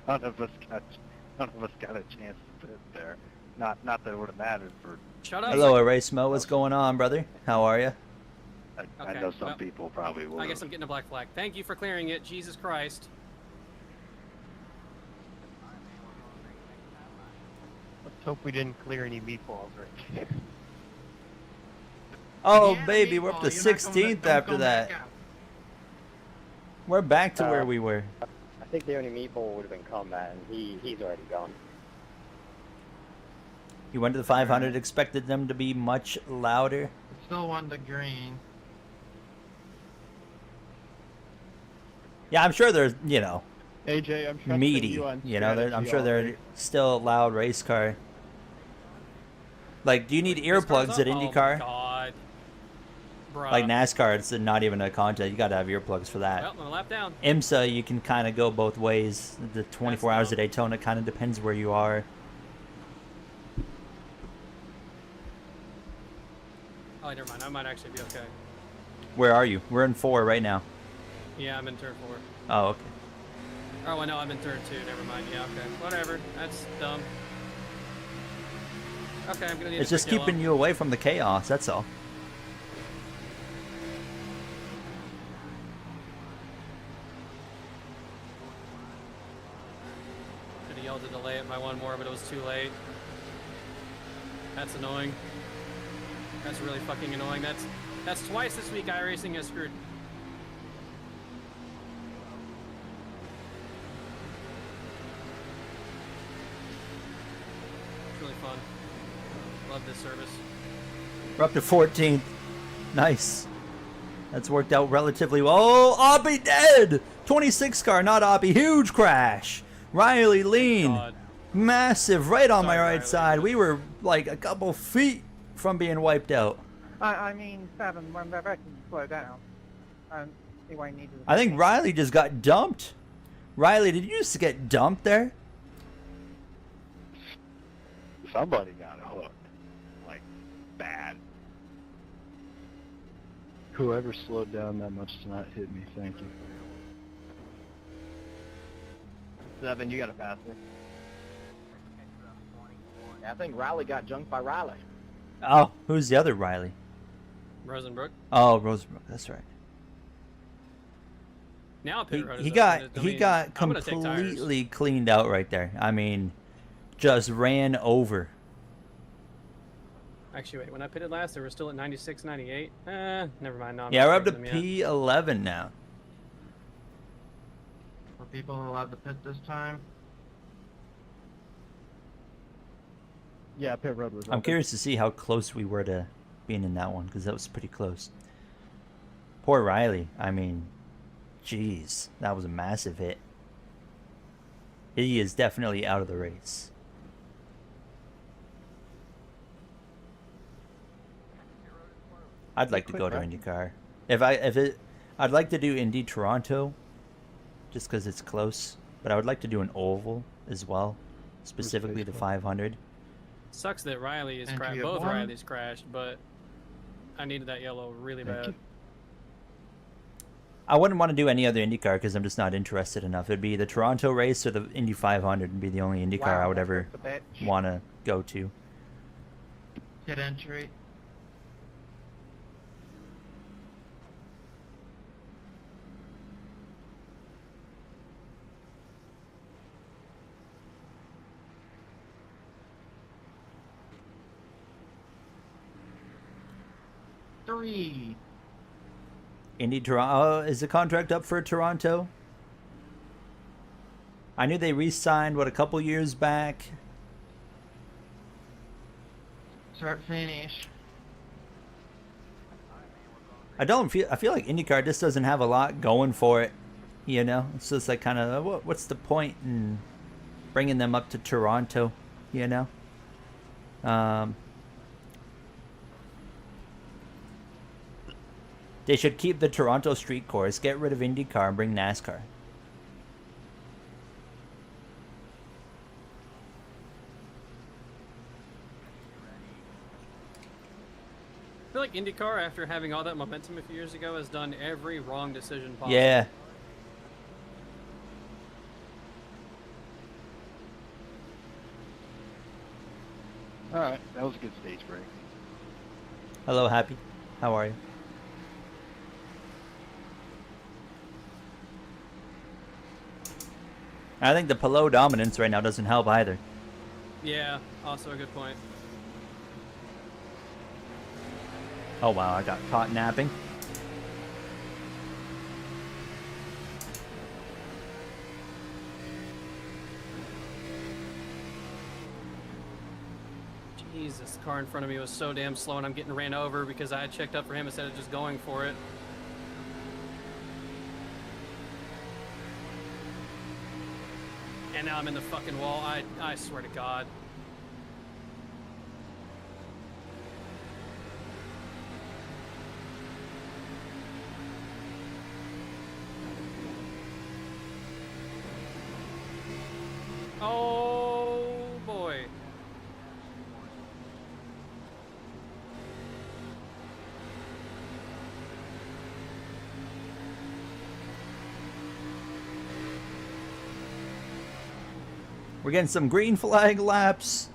none of us got a chance to pit there. Not that it would have mattered for. Shut up. Hello, Erasmo. What's going on, brother? How are you? I Okay, know some well, people probably would. I guess I'm getting a black flag. Thank you for clearing it. Jesus Christ. Let's hope we didn't clear any meatballs right. Oh, Yeah, baby, we're up to meatball, you're not coming 16th don't after come that. back out. We're back to where we were. I think the only meatball would have been combat, and he's already gone. You went to the 500, expected them to be much louder. Still one to green. Yeah, I'm sure they're, AJ, I'm trusting meaty. you on I'm sure they're still a loud race car. Like, do you need This car's earplugs up? at Oh my IndyCar? God. Bruh. Like NASCAR, it's not even a contest. You gotta have earplugs for that. Well, I'm a lap down. IMSA, you can kind of go both ways. The 24 hours dumb. of Daytona kind of depends where you are. Oh, never mind. I might actually be okay. Where are you? We're in 4 right now. Yeah, I'm in turn 4. Oh, okay. Oh, I know I'm in turn 2. Never mind. Yeah, okay. Whatever. That's dumb. Okay, I'm gonna need It's a just quick keeping yellow. you away from the chaos, that's all. Could have yelled to delay it by 1 more, but it was too late. That's annoying. That's really fucking annoying. That's twice this week iRacing has screwed. fun. Love this service. We're up to 14th. Nice. That's worked out relatively well. Oh, Obby dead! 26 car, not Obby. Huge crash. Riley lean. God. Massive, right on my Sorry, right Riley. side. We were like a couple feet from being wiped out. I mean, Seven, when they're back, slow down. And see why you need to. I think Riley just got dumped. Riley, did you just get dumped there? Somebody got hooked. Like, bad. Whoever slowed down that much to not hit me, thank you. 7, you got to pass me. I think Riley got junked by Riley. Oh, who's the other Riley? Rosenbrook. Oh, Rosenbrook. That's right. Now pit road is He open. got I he mean, got I'm gonna take tires. completely cleaned out right there. I mean, just ran over. Actually, wait. When I pitted last, they were still at 96, 98. Never mind. No, I'm Yeah, not we're up to taking them yet. P11 now. Are people allowed to pit this time? Yeah, pit road was I'm open. curious to see how close we were to being in that one because that was pretty close. Poor Riley. I mean, jeez, that was a massive hit. He is definitely out of the race. I'd like to go to IndyCar. I'd like to do Indy Toronto, just because it's close. But I would like to do an oval as well, specifically the 500. Sucks that Riley is Entry crashed. of Both one. Rileys crashed, but I needed that yellow really Thank bad. you. I wouldn't want to do any other IndyCar because I'm just not interested enough. It'd be the Toronto race or the Indy 500 would be the only IndyCar I would ever The bitch. want to go to. Hit entry. Three. Indy Toronto. Is the contract up for Toronto? I knew they re-signed a couple years back. Start finish. I feel like IndyCar just doesn't have a lot going for it. You know, it's just like kind of what's the point in bringing them up to Toronto? You know. They should keep the Toronto street course, get rid of IndyCar, and bring NASCAR. I feel like IndyCar, after having all that momentum a few years ago, has done every wrong decision possible. Yeah. Alright, that was a good stage break. Hello, Happy. How are you? I think the Pelot dominance right now doesn't help either. Yeah, also a good point. Oh wow, I got caught napping. Jesus, the car in front of me was so damn slow and I'm getting ran over because I had checked up for him instead of just going for it. And now I'm in the fucking wall. I swear to God. Oh boy. We're getting some green flag laps.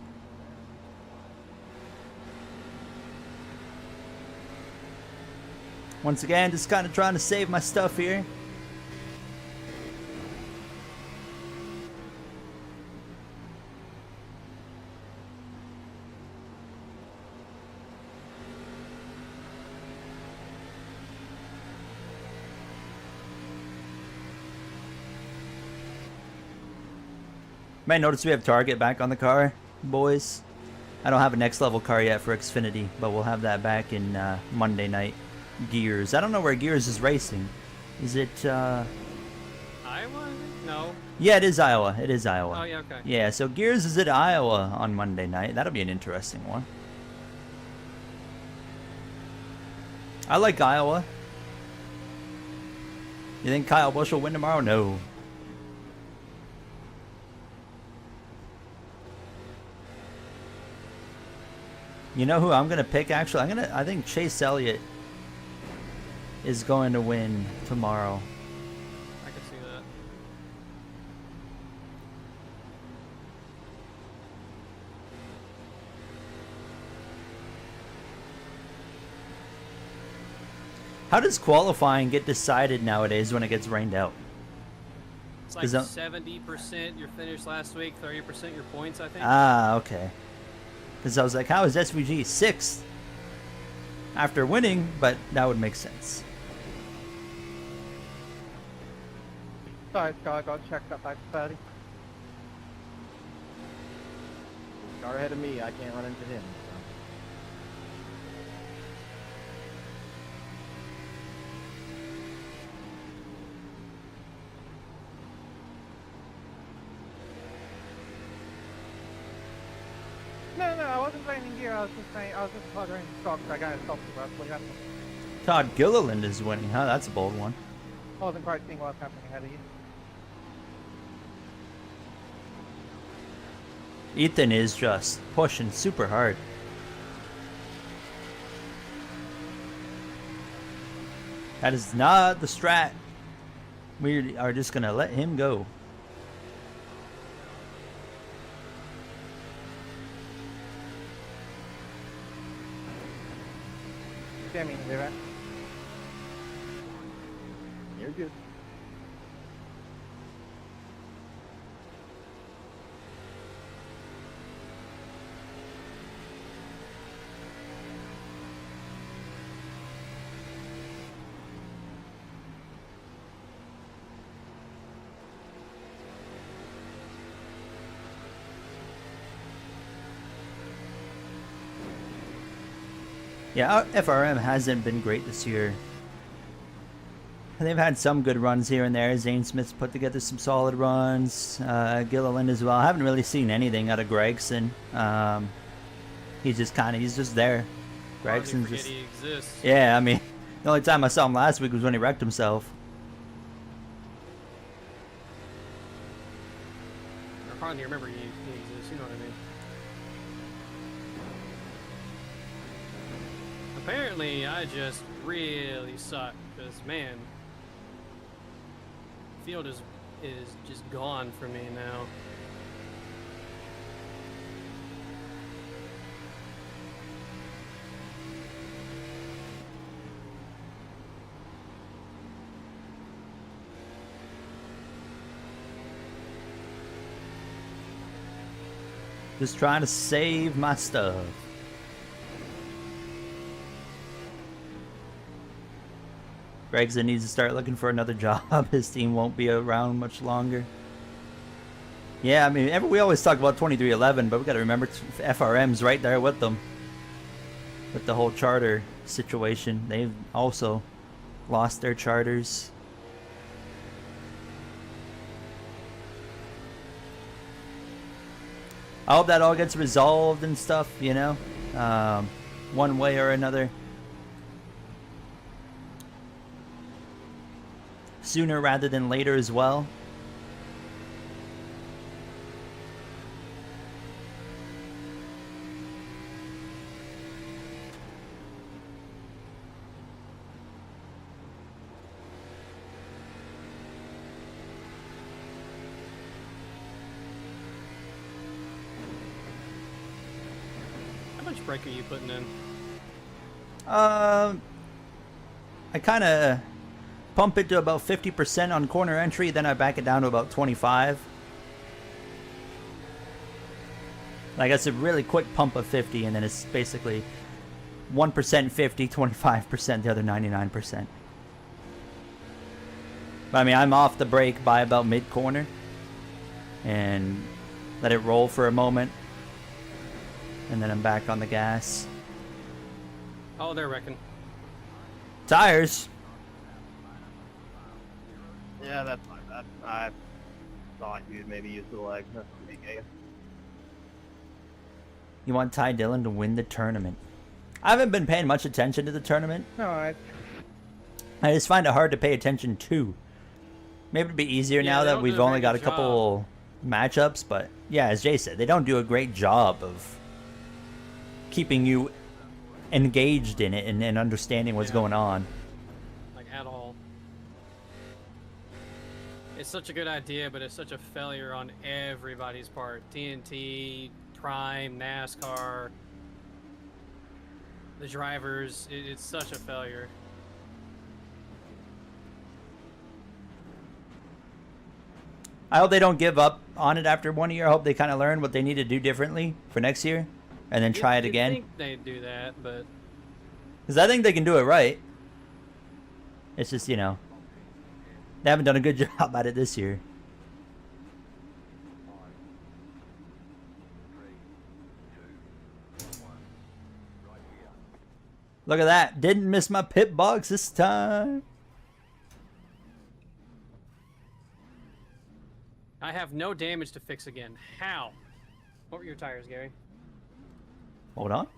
Once again, just kind of trying to save my stuff here. Might notice we have target back on the car, boys. I don't have a next level car yet for Xfinity, but we'll have that back in Monday night. Gears. I don't know where Gears is racing. Is it? Iowa? No. Yeah, it is Iowa. It is Iowa. Oh yeah, okay. Yeah, so Gears is at Iowa on Monday night. That'll be an interesting one. I like Iowa. You think Kyle Busch will win tomorrow? No. You know who I'm gonna pick? Actually, I think Chase Elliott is going to win tomorrow. I can see that. How does qualifying get decided nowadays when it gets rained out? It's like Is that- 70% your finish last week, 30% your points, I think. Ah, okay. Because I was like, how is SVG 6th after winning? But that would make sense. Sorry, Sky, got checked up back to 30. Car ahead of me, I can't run into him. So. No, I wasn't blaming gear. I was just bothering stock. I got to stop the rest. What happened? Todd Gilliland is winning, huh? That's a bold one. I wasn't quite seeing what was happening ahead of you. Ethan is just pushing super hard. That is not the strat. We are just going to let him go. Jamie, do that. You're good. Yeah, our FRM hasn't been great this year. And they've had some good runs here and there. Zane Smith's put together some solid runs. Gilliland as well. I haven't really seen anything out of Gregson. He's just there. Gregson's just... He exists. Yeah, I mean, the only time I saw him last week was when he wrecked himself. I hardly remember he exists, you know what I mean? Apparently, I just really suck, because, man, field is just gone for me now. Just trying to save my stuff. Gregson needs to start looking for another job. His team won't be around much longer. Yeah, I mean, we always talk about 2311, but we got to remember FRM's right there with them. With the whole charter situation. They've also lost their charters. I hope that all gets resolved and stuff, you know, one way or another. Sooner rather than later as well. How much brake are you putting in? I kind of pump it to about 50% on corner entry, then I back it down to about 25. Like it's a really quick pump of 50, and then it's basically 1% 50, 25%, the other 99%. But I mean, I'm off the brake by about mid-corner and let it roll for a moment. and then I'm back on the gas. Oh, they're wrecking. Tires. Yeah, that's fine. I thought you'd maybe use the leg. That's pretty gay. You want Ty Dillon to win the tournament. I haven't been paying much attention to the tournament. No, I just find it hard to pay attention to. Maybe it'd be easier now they that don't we've do a only very got a good couple matchups, but yeah, as Jay said, they don't do a great job of keeping you engaged in it and understanding what's going on. Like, at all. It's such a good idea, but it's such a failure on everybody's part. TNT, Prime, NASCAR, the drivers. It's such a failure. I hope they don't give up on it after 1 year. I hope they kind of learn what they need to do differently for next year and then try it You'd again. think they'd do that, but Because I think they can do it right. It's just, you know, they haven't done a good job at it this year. Look at that. Didn't miss my pit box this time. I have no damage to fix again. How? What were your tires, Gary? Hold on.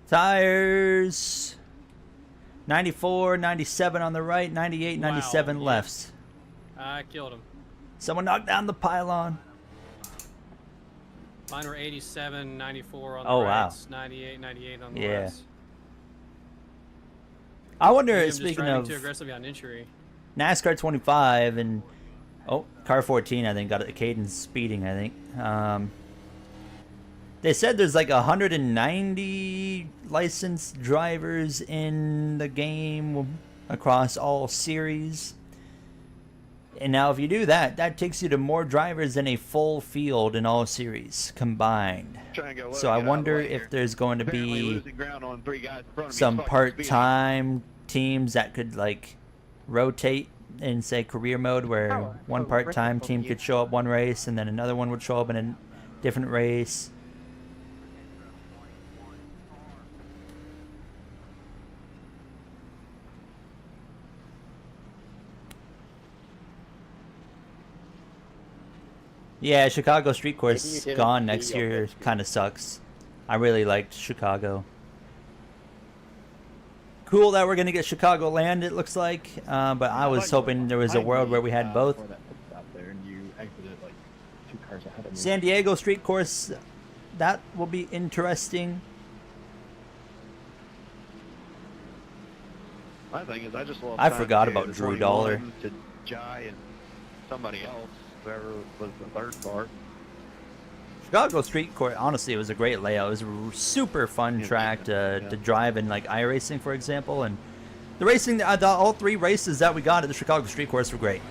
Tires. 94, 97 on the right, 98, 97 Wow, lefts. I killed him. Someone knocked down the pylon. Mine were 87, 94 on the Oh, wow. rights, 98, 98 on the Yeah. lefts. I wonder, Maybe I'm just speaking driving of too aggressively on entry. NASCAR 25 and car 14, I think got a cadence speeding. I think they said there's like 190 licensed drivers in the game across all series. And now, if you do that, that takes you to more drivers than a full field in all series combined. So I wonder if there's going to be some part-time teams that could like rotate in, say, career mode, where one part-time team could show up one race and then another one would show up in a different race. Yeah, Chicago Street Course didn't gone see next your year. picture. Kind of sucks. I really liked Chicago. Cool that we're gonna get Chicago Land. It looks like, but I was hoping there was a world where we had both. Before that pit stop there, and you exited like 2 cars ahead of me. San Diego Street Course, that will be interesting. My thing is, I just lost I time forgot to about the Drew 21, Dollar. to Jai and somebody else, whoever was the third car. Chicago Street Course, honestly, it was a great layout. It was a super fun track to drive in, like iRacing, for example. And the racing, all 3 races that we got at the Chicago Street Course were great.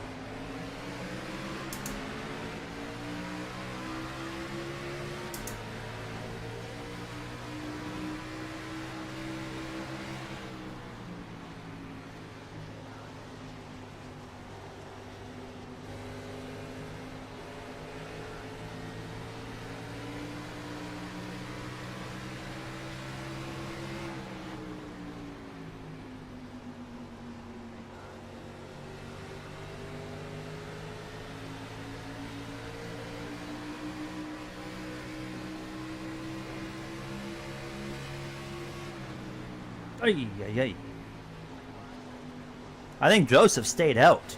Ay, ay, ay. I think Joseph stayed out,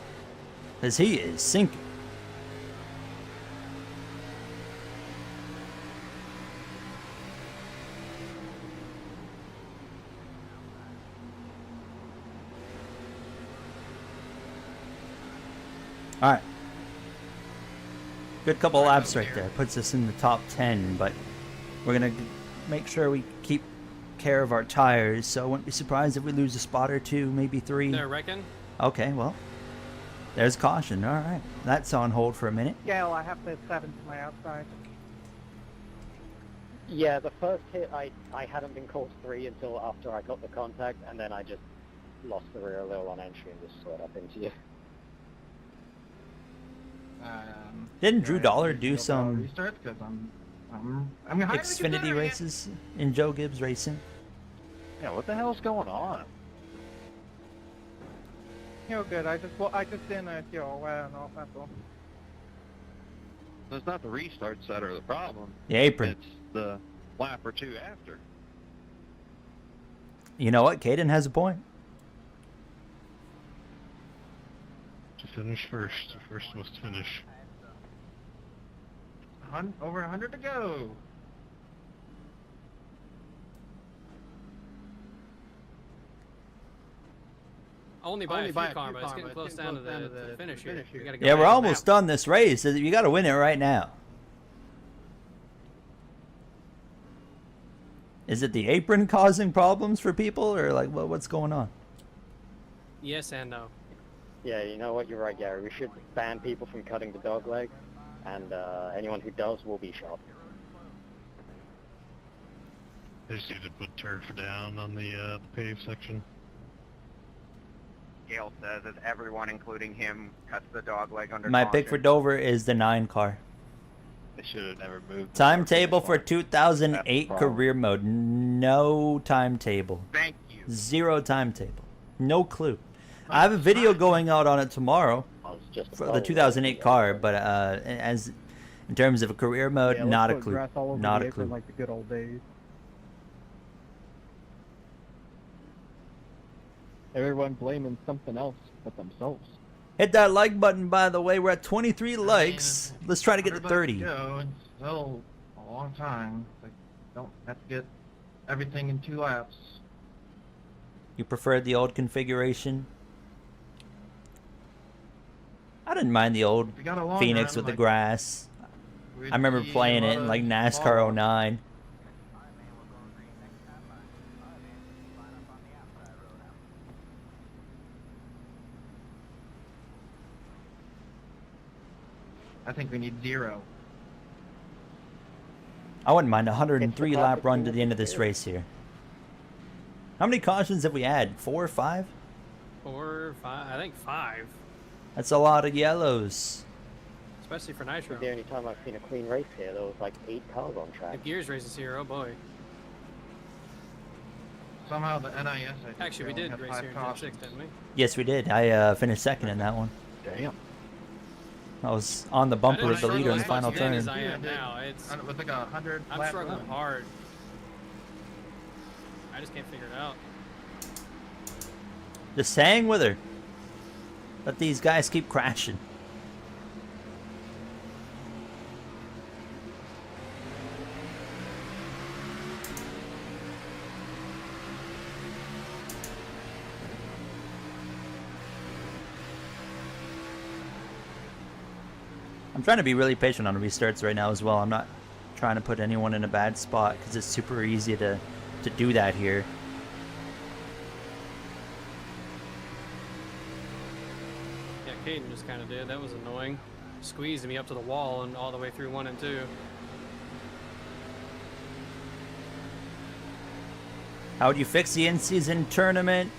as he is sinking. All right. Good couple laps right there. Puts us in the top 10, but we're going to make sure we keep care of our tires, so I wouldn't be surprised if we lose a spot or 2, maybe 3. They're wrecking. Okay, well, there's caution. All right. That's on hold for a minute. Gail, I have the 7 to my outside. Yeah, the first hit, I hadn't been called 3 until after I got the contact, and then I just lost the rear a little on entry and just slid up into you. Didn't Drew Dollar do You'll some restart because I'm highly Xfinity considering it. races in Joe Gibbs Racing? Yeah, what the hell's going on? You're good. I just didn't know if you're aware or not. That's all. It's not the restarts that are the problem. The apron. It's the lap or two after. You know what? Caden has a point. To finish first. The first must finish. Over 100 to go. Only by a few karma. It's getting close down to the finish here. We gotta go Yeah, back we're to almost done this race. You got to win it right now. Is it the apron causing problems for people, or like what's going on? Yes and no. Yeah, you know what? You're right, Gary. We should ban people from cutting the dog leg, and anyone who does will be shot. They just need to put turf down on the paved section. Gale says as everyone, including him, cuts the dog leg under My caution. pick for Dover is the 9 car. They should have never moved. Timetable for 2008 That's the problem. career mode. No timetable. Thank you. 0 timetable. No clue. I have a video going out on it tomorrow I was just for the 2008 car, but as in terms of a career mode, Yeah, not a let's put clue. grass all over Not the a apron clue. like the good old days. Everyone blaming something else but themselves. Hit that like button, by the way. We're at 23 likes. Let's try to get to 30. Go. It's still a long time. Like, don't have to get everything in 2 laps. You preferred the old configuration? I didn't mind the old If you got a long Phoenix run, with the like, grass. we'd I remember see playing a it lot in of like NASCAR fallouts. 09. I think we need 0. I wouldn't mind a 103 It's lap about run the to the end of this race here. How many cautions have we had? 4 or 5? 4, 5. I think 5, That's a lot of yellows. especially for Nitro. The only time I've seen a clean race here, there was like 8 cars on The track. Gears race is here. Oh boy. Somehow the NIS, I think, Actually, we only did had race 5 here in Gen cautions. 6, didn't we? Yes, we did. I finished second in that one. Damn. I was on the bumper with the leader in the final turn. As I am now. It's, With like a 100 I'm lap struggling run. hard. I just can't figure it out. Just hang with her. Let these guys keep crashing. I'm trying to be really patient on restarts right now as well. I'm not trying to put anyone in a bad spot because it's super easy to do that here. Yeah, Caden just kind of did. That was annoying. Squeezing me up to the wall and all the way through 1 and 2. How would you fix the in-season tournament?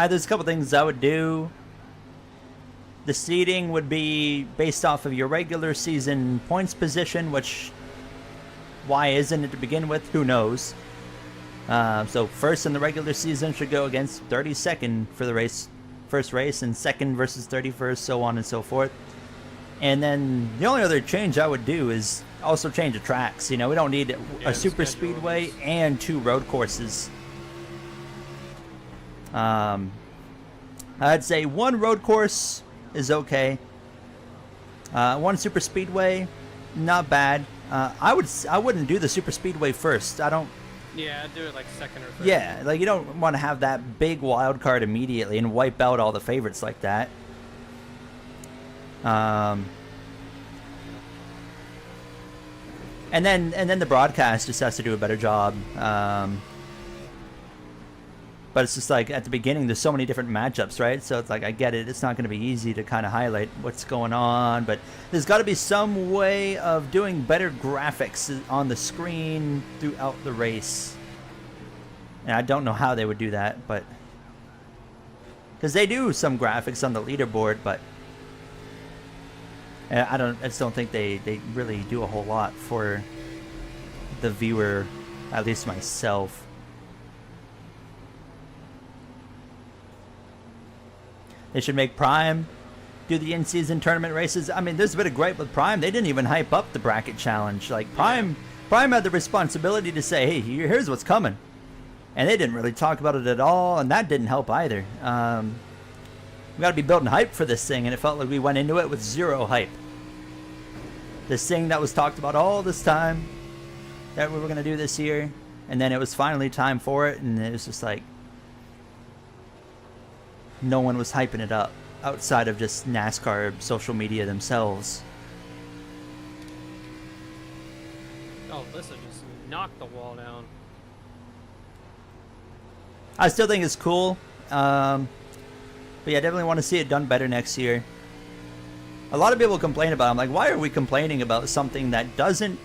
There's a couple things I would do. The seeding would be based off of your regular season points position, which, why isn't it to begin with? Who knows? So first in the regular season should go against 32nd for the first race, and second versus 31st, so on and so forth. And then the only other change I would do is also change the tracks. You know, we don't need a super speedway and 2 road courses. I'd say 1 road course is okay. 1 super speedway, not bad. I wouldn't do the super speedway first. I don't. Yeah, I'd do it like second or third. Yeah, like you don't want to have that big wild card immediately and wipe out all the favorites like that. And then the broadcast just has to do a better job. But it's just like at the beginning, there's so many different matchups, right? So it's like, I get it. It's not going to be easy to kind of highlight what's going on, but there's got to be some way of doing better graphics on the screen throughout the race. And I don't know how they would do that, but because they do some graphics on the leaderboard, but I just don't think they really do a whole lot for the viewer, at least myself. They should make Prime do the in-season tournament races. I mean, there's a bit of gripe with Prime. They didn't even hype up the bracket challenge. Like, Prime had the responsibility to say, hey, here's what's coming. And they didn't really talk about it at all, and that didn't help either. We got to be building hype for this thing, and it felt like we went into it with zero hype. This thing that was talked about all this time that we were going to do this year, and then it was finally time for it, and it was just like no one was hyping it up outside of just NASCAR social media themselves. Oh, listen, just knocked the wall down. I still think it's cool. But yeah, I definitely want to see it done better next year. A lot of people complain about it. I'm like, why are we complaining about something that doesn't...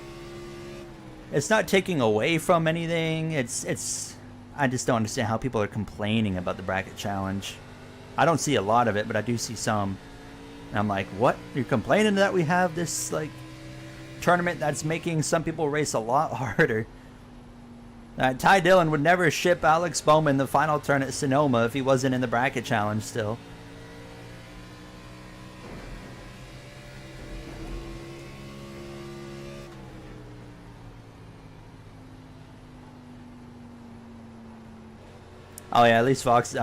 It's not taking away from anything. I just don't understand how people are complaining about the bracket challenge. I don't see a lot of it, but I do see some. And I'm like, what? You're complaining that we have this, like, tournament that's making some people race a lot harder. Ty Dillon would never ship Alex Bowman the final turn at Sonoma if he wasn't in the bracket challenge still. Oh yeah, at least Fox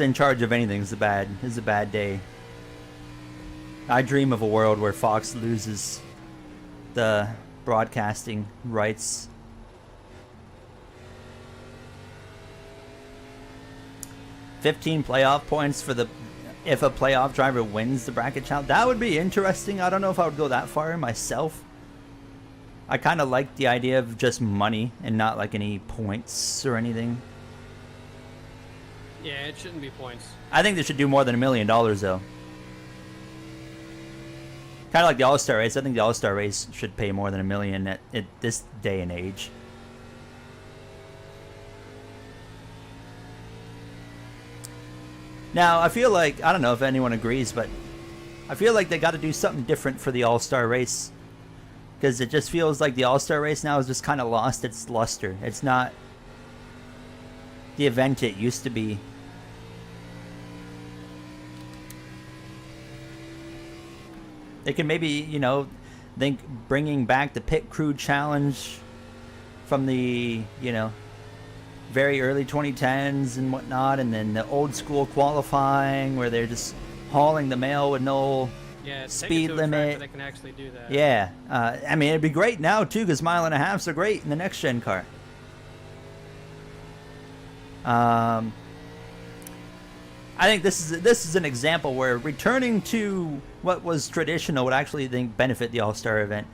in charge of anything is a bad day. I dream of a world where Fox loses the broadcasting rights. $15 playoff points for if a playoff driver wins the bracket challenge. That would be interesting. I don't know if I would go that far myself. I kind of like the idea of just money and not like any points or anything. Yeah, it shouldn't be points. I think they should do more than $1 million though. Kind of like the All-Star race. I think the All-Star race should pay more than $1 million at this day and age. Now, I feel like, I don't know if anyone agrees, but I feel like they got to do something different for the All-Star race. Because it just feels like the All-Star race now has just kind of lost its luster. It's not the event it used to be. They could maybe, you know, think bringing back the pit crew challenge from the, you know, very early 2010s and whatnot, and then the old school qualifying where they're just hauling the mail with no speed limit. They can actually do that. Yeah, I mean, it'd be great now too, because 1.5 miles are great in the next gen car. I think this is an example where returning to what was traditional would actually benefit the All-Star event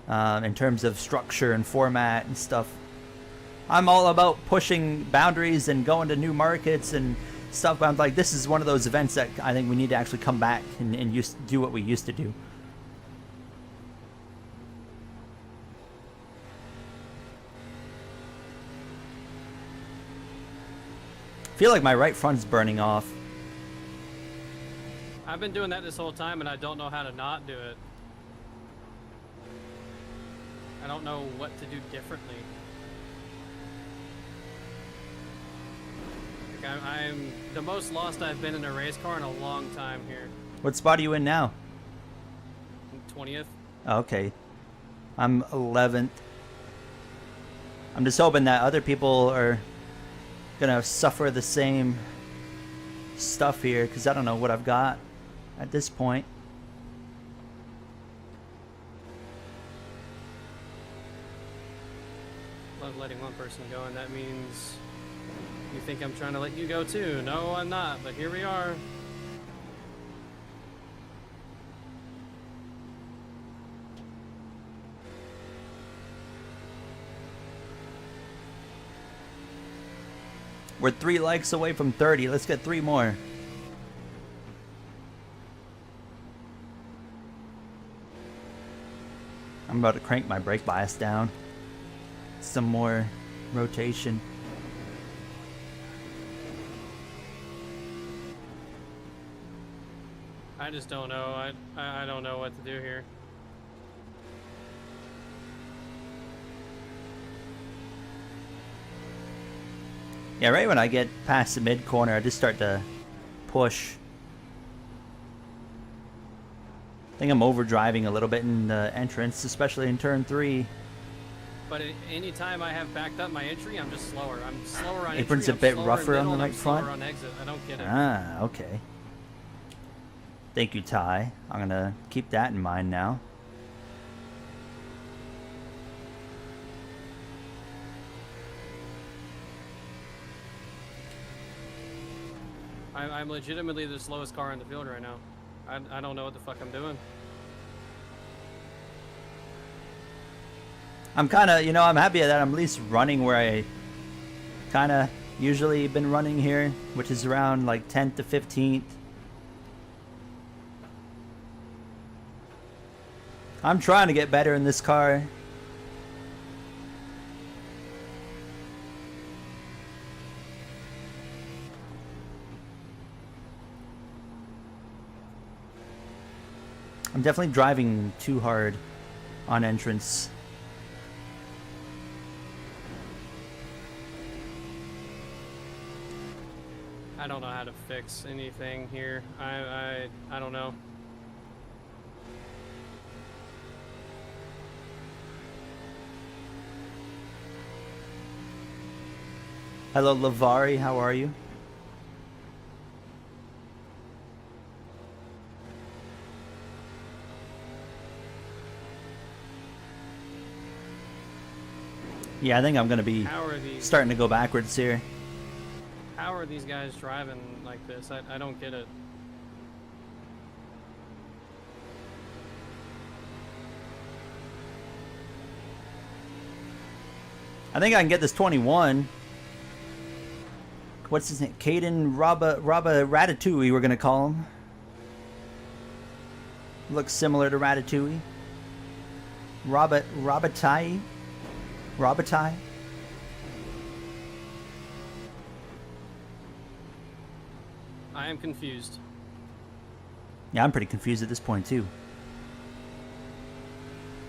in terms of structure and format and stuff. I'm all about pushing boundaries and going to new markets and stuff, but I'm like, this is one of those events that I think we need to actually come back and do what we used to do. I feel like my right front's burning off. I've been doing that this whole time, and I don't know how to not do it. I don't know what to do differently. Like I'm the most lost I've been in a race car in a long time here. What spot are you in now? 20th. Okay. I'm 11th. I'm just hoping that other people are gonna suffer the same stuff here, because I don't know what I've got at this point. Love letting one person go, and that means you think I'm trying to let you go too. No, I'm not, but here we are. We're 3 likes away from 30. Let's get 3 more. I'm about to crank my brake bias down. Some more rotation. I just don't know. I don't know what to do here. Yeah, right when I get past the mid corner, I just start to push. I think I'm overdriving a little bit in the entrance, especially in turn 3. But anytime I have backed up my entry, I'm just slower. I'm slower on Apron's entry, a bit I'm slower rougher in on the middle, right and I'm slower front. on exit. I don't get it. Ah, okay. Thank you, Ty. I'm gonna keep that in mind now. I'm legitimately the slowest car in the field right now. I don't know what the fuck I'm doing. I'm kind of, I'm happy that I'm at least running where I kind of usually been running here, which is around like 10th to 15th. I'm trying to get better in this car. I'm definitely driving too hard on entrance. I don't know how to fix anything here. I don't know. Hello, Lavari. How are you? Yeah, I think I'm going to be starting to go backwards here. How are these guys driving like this? I don't get it. I think I can get this 21. What's his name? Caden Rabba Ratatouille, we're going to call him. Looks similar to Ratatouille. Robotai. I am confused. Yeah, I'm pretty confused at this point too.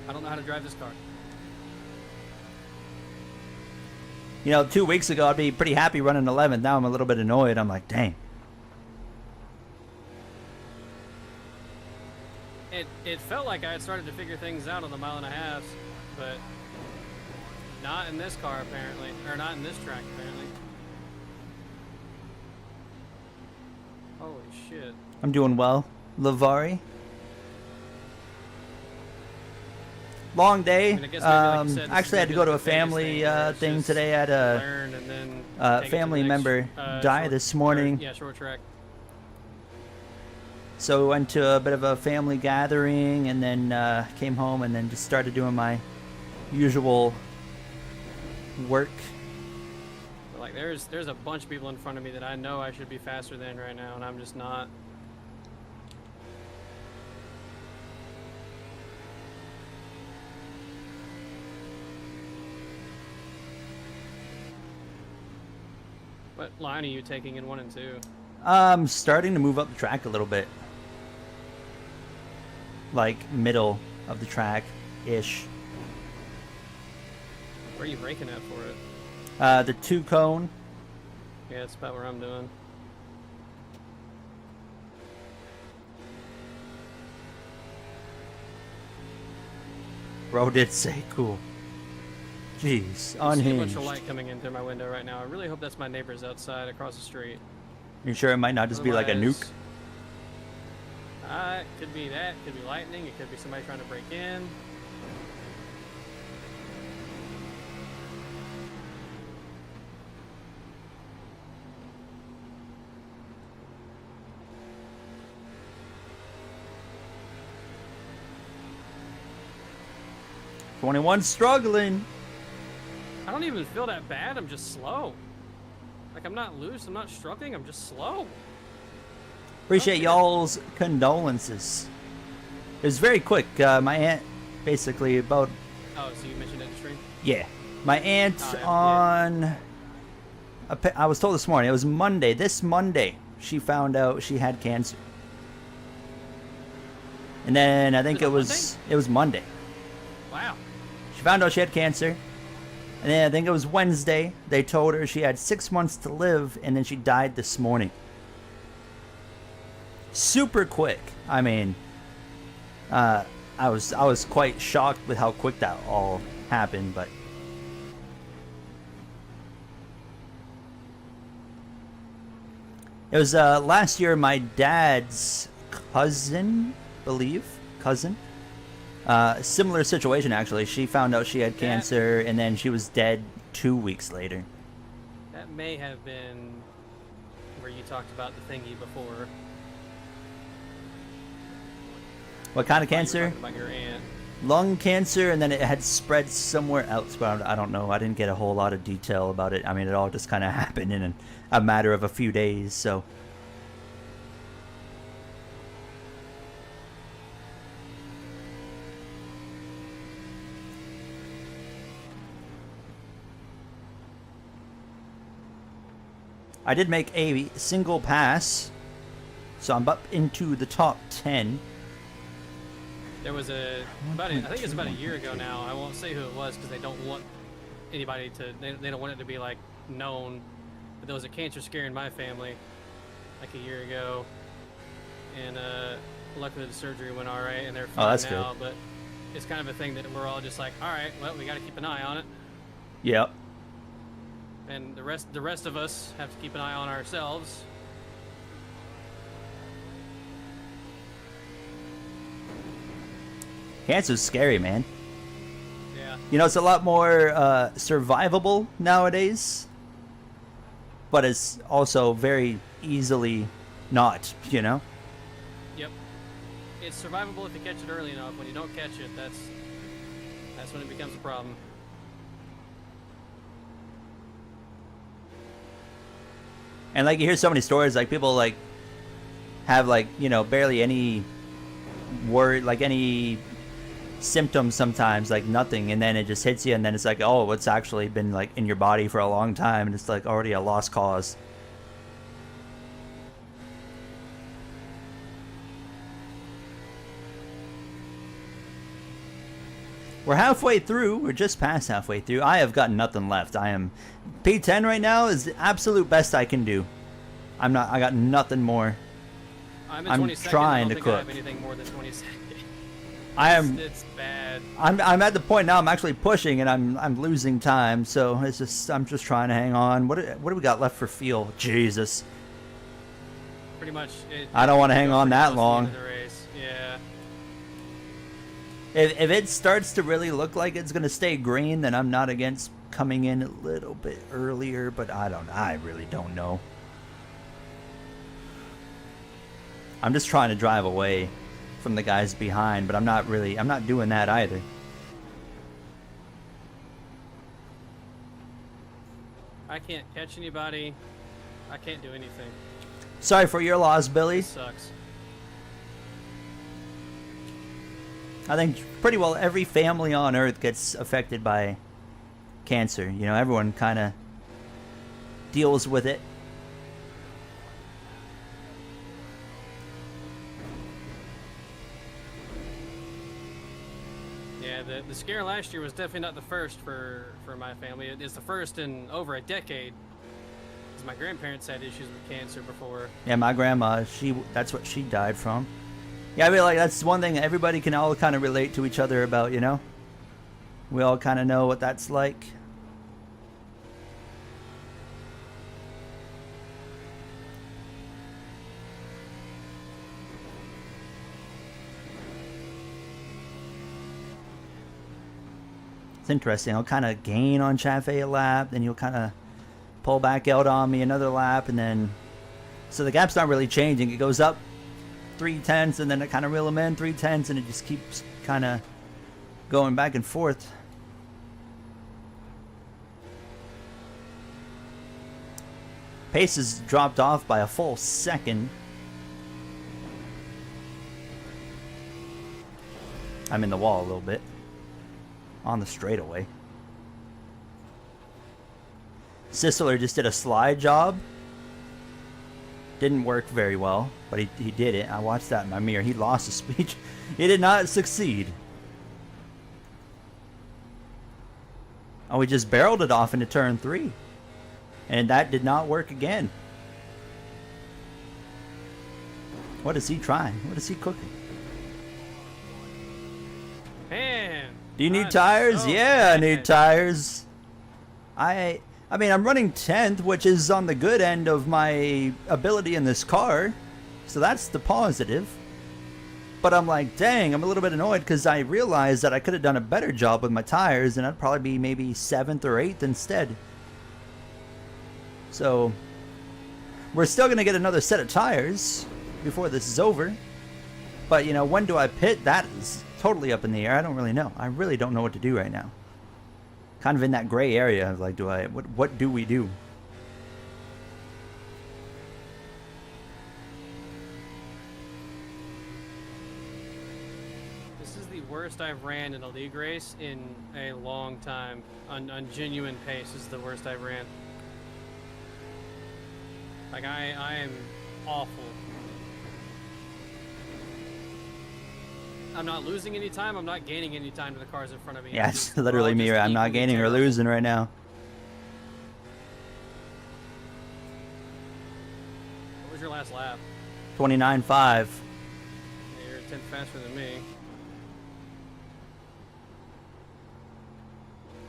I don't know how to drive this car. 2 weeks ago I'd be pretty happy running 11th. Now I'm a little bit annoyed. I'm like, dang. It felt like I had started to figure things out on the 1.5 miles, but not in this car apparently, or not in this track apparently. Holy shit. I'm doing well. Lavari. Long day. I mean, I guess maybe, like you said, actually, I had to go to a family thing today. I had a family member die this morning. Yeah, short track. So we went to a bit of a family gathering and then came home and then just started doing my usual work. But like there's a bunch of people in front of me that I know I should be faster than right now, and I'm just not. What line are you taking in 1 and 2? I'm starting to move up the track a little bit. Like middle of the track-ish. Where are you braking at for it? The 2 cone. Yeah, that's about where I'm doing. Bro did say cool. Jeez, I see a unhinged. bunch of light coming in through my window right now. I really hope that's my neighbors outside across the street. You sure it might not just be like a nuke? It could be that. It could be lightning. It could be somebody trying to break in. '21 struggling. I don't even feel that bad. I'm just slow. Like, I'm not loose. I'm not struggling. I'm just slow. Appreciate y'all's condolences. It was very quick. My aunt, basically about. Oh, so you mentioned it in stream? Yeah, my aunt on. I was told this morning. It was Monday. This Monday, she found out she had cancer. And then I think Was it it was Monday. Wow. She found out she had cancer. And then I think it was Wednesday. They told her she had 6 months to live, and then she died this morning. Super quick. I mean, I was quite shocked with how quick that all happened, but it was last year my dad's cousin, similar situation actually. She found out she had cancer, and then she was dead 2 weeks later. That may have been where you talked about the thingy before. What kind of You were cancer? talking about your aunt. Lung cancer, and then it had spread somewhere else, but I don't know. I didn't get a whole lot of detail about it. I mean, it all just kind of happened in a matter of a few days, so. I did make a single pass, so I'm up into the top 10. There was I think it's about a year ago now. I won't say who it was because they don't want anybody to. They don't want it to be like known. But there was a cancer scare in my family, like a year ago, and luckily the surgery went all right, and they're fine that's now. good. But it's kind of a thing that we're all just like, all right, well, we got to keep an eye on it, Yep. and the rest of us have to keep an eye on ourselves. Cancer's scary, man. Yeah. You know, it's a lot more survivable nowadays, but it's also very easily not, you know? Yep. It's survivable if you catch it early enough. When you don't catch it, that's when it becomes a problem. And like you hear so many stories, like people like have like, you know, barely any like any symptoms sometimes, like nothing, and then it just hits you, and then it's like, oh, it's actually been like in your body for a long time, and it's like already a lost cause. We're halfway through. We're just past halfway through. I have got nothing left. I am P10 right now is the absolute best I can do. I got nothing more. I'm I'm 22nd. trying I to don't think cook. I have anything more than 22nd. It's bad. I'm at the point now. I'm actually pushing, and I'm losing time. So it's just I'm just trying to hang on. What do we got left for fuel? Jesus. Pretty much. I don't want to hang goes on pretty that close to the long. end of the race. Yeah. If it starts to really look like it's gonna stay green, then I'm not against coming in a little bit earlier. But I really don't know. I'm just trying to drive away from the guys behind, but I'm not doing that either. I can't catch anybody. I can't do anything. Sorry for your loss, Billy. It sucks. I think pretty well every family on Earth gets affected by cancer. You know, everyone kind of deals with it. Yeah, the scare last year was definitely not the first for my family. It's the first in over a decade. 'Cause my grandparents had issues with cancer before. Yeah, my grandma, that's what she died from. Yeah, I mean, like, that's one thing everybody can all kind of relate to each other about, you know? We all kind of know what that's like. It's interesting. I'll kind of gain on Chafe a lap, then you'll kind of pull back out on me another lap, and then... So the gap's not really changing. It goes up 3/10, and then it kind of reel them in 3/10, and it just keeps kind of going back and forth. Pace has dropped off by a full second. I'm in the wall a little bit. On the straightaway. Sisler just did a slide job. Didn't work very well, but he did it. I watched that in my mirror. He lost his speech. He did not succeed. Oh, he just barreled it off into turn 3. And that did not work again. What is he trying? What is he cooking? Man. Do you need I'm tires? so Yeah, I bad. need tires. I mean, I'm running 10th, which is on the good end of my ability in this car. So that's the positive. But I'm like, dang, I'm a little bit annoyed because I realized that I could have done a better job with my tires and I'd probably be maybe 7th or 8th instead. So we're still going to get another set of tires before this is over. But, you know, when do I pit? That is totally up in the air. I don't really know. I really don't know what to do right now. Kind of in that gray area of like, what do we do? This is the worst I've ran in a league race in a long time. On genuine pace, this is the worst I've ran. Like, I am awful. I'm not losing any time. I'm not gaining any time to the cars in front of me. Yeah, It's it's literally all me. just I'm not equally gaining or terrible. losing right now. What was your last lap? 29.5. Yeah, you're a tenth faster than me.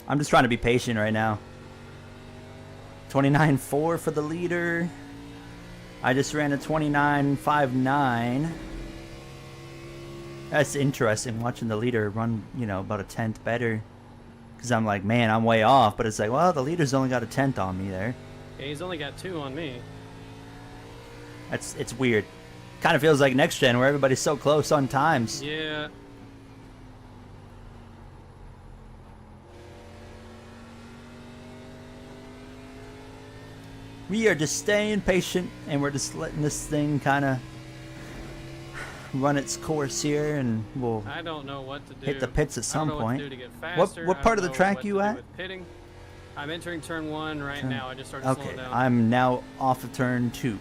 I'm just trying to be patient right now. 29.4 for the leader. I just ran a 29.59. That's interesting, watching the leader run, you know, about a 10th better. Because I'm like, man, I'm way off. But it's like, well, the leader's only got a 10th on me there. Yeah, he's only got 2 on me. It's weird. Kind of feels like next gen where everybody's so close on times. Yeah. We are just staying patient and we're just letting this thing kind of run its course here, and we'll I don't know what to do. hit the pits at some I don't know point. What to do to get faster. What I part don't of the know track what you to do at? with pitting. I'm entering turn 1 right now. I just started Okay, slowing down. I'm now off of turn 2.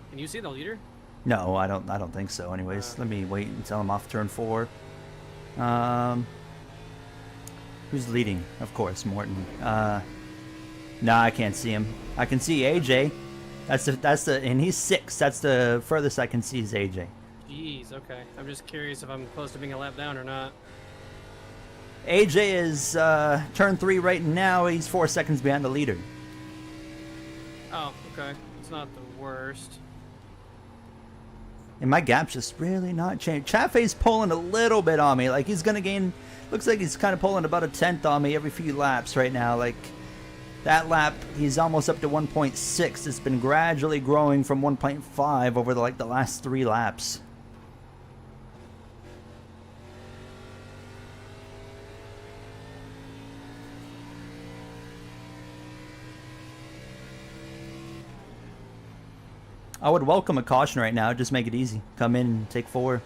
Can you see the leader? No, I don't think so. Anyways, let me wait until I'm off turn 4. Who's leading? Of course, Morton. No, I can't see him. I can see AJ. That's the and he's 6. That's the furthest I can see is AJ. Jeez, okay. I'm just curious if I'm close to being a lap down or not. AJ is turn 3 right now. He's 4 seconds behind the leader. Oh, okay. It's not the worst. And my gap's just really not changed. Chaffee's pulling a little bit on me. Like, he's going to gain... Looks like he's kind of pulling about a 10th on me every few laps right now. Like, that lap, he's almost up to 1.6. It's been gradually growing from 1.5 over the last 3 laps. I would welcome a caution right now. Just make it easy. Come in and take 4.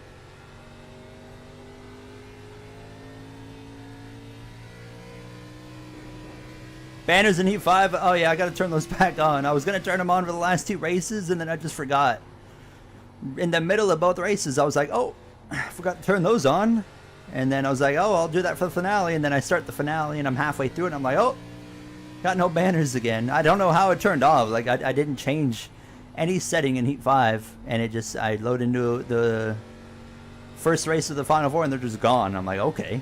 Banners in Heat 5. Oh, yeah, I got to turn those back on. I was going to turn them on for the last 2 races, and then I just forgot. In the middle of both races, I was like, oh, I forgot to turn those on. And then I was like, oh, I'll do that for the finale. And then I start the finale, and I'm halfway through it, and I'm like, oh, got no banners again. I don't know how it turned off. Like, I didn't change any setting in Heat 5, and it just, I load into the first race of the Final 4, and they're just gone. I'm like, okay.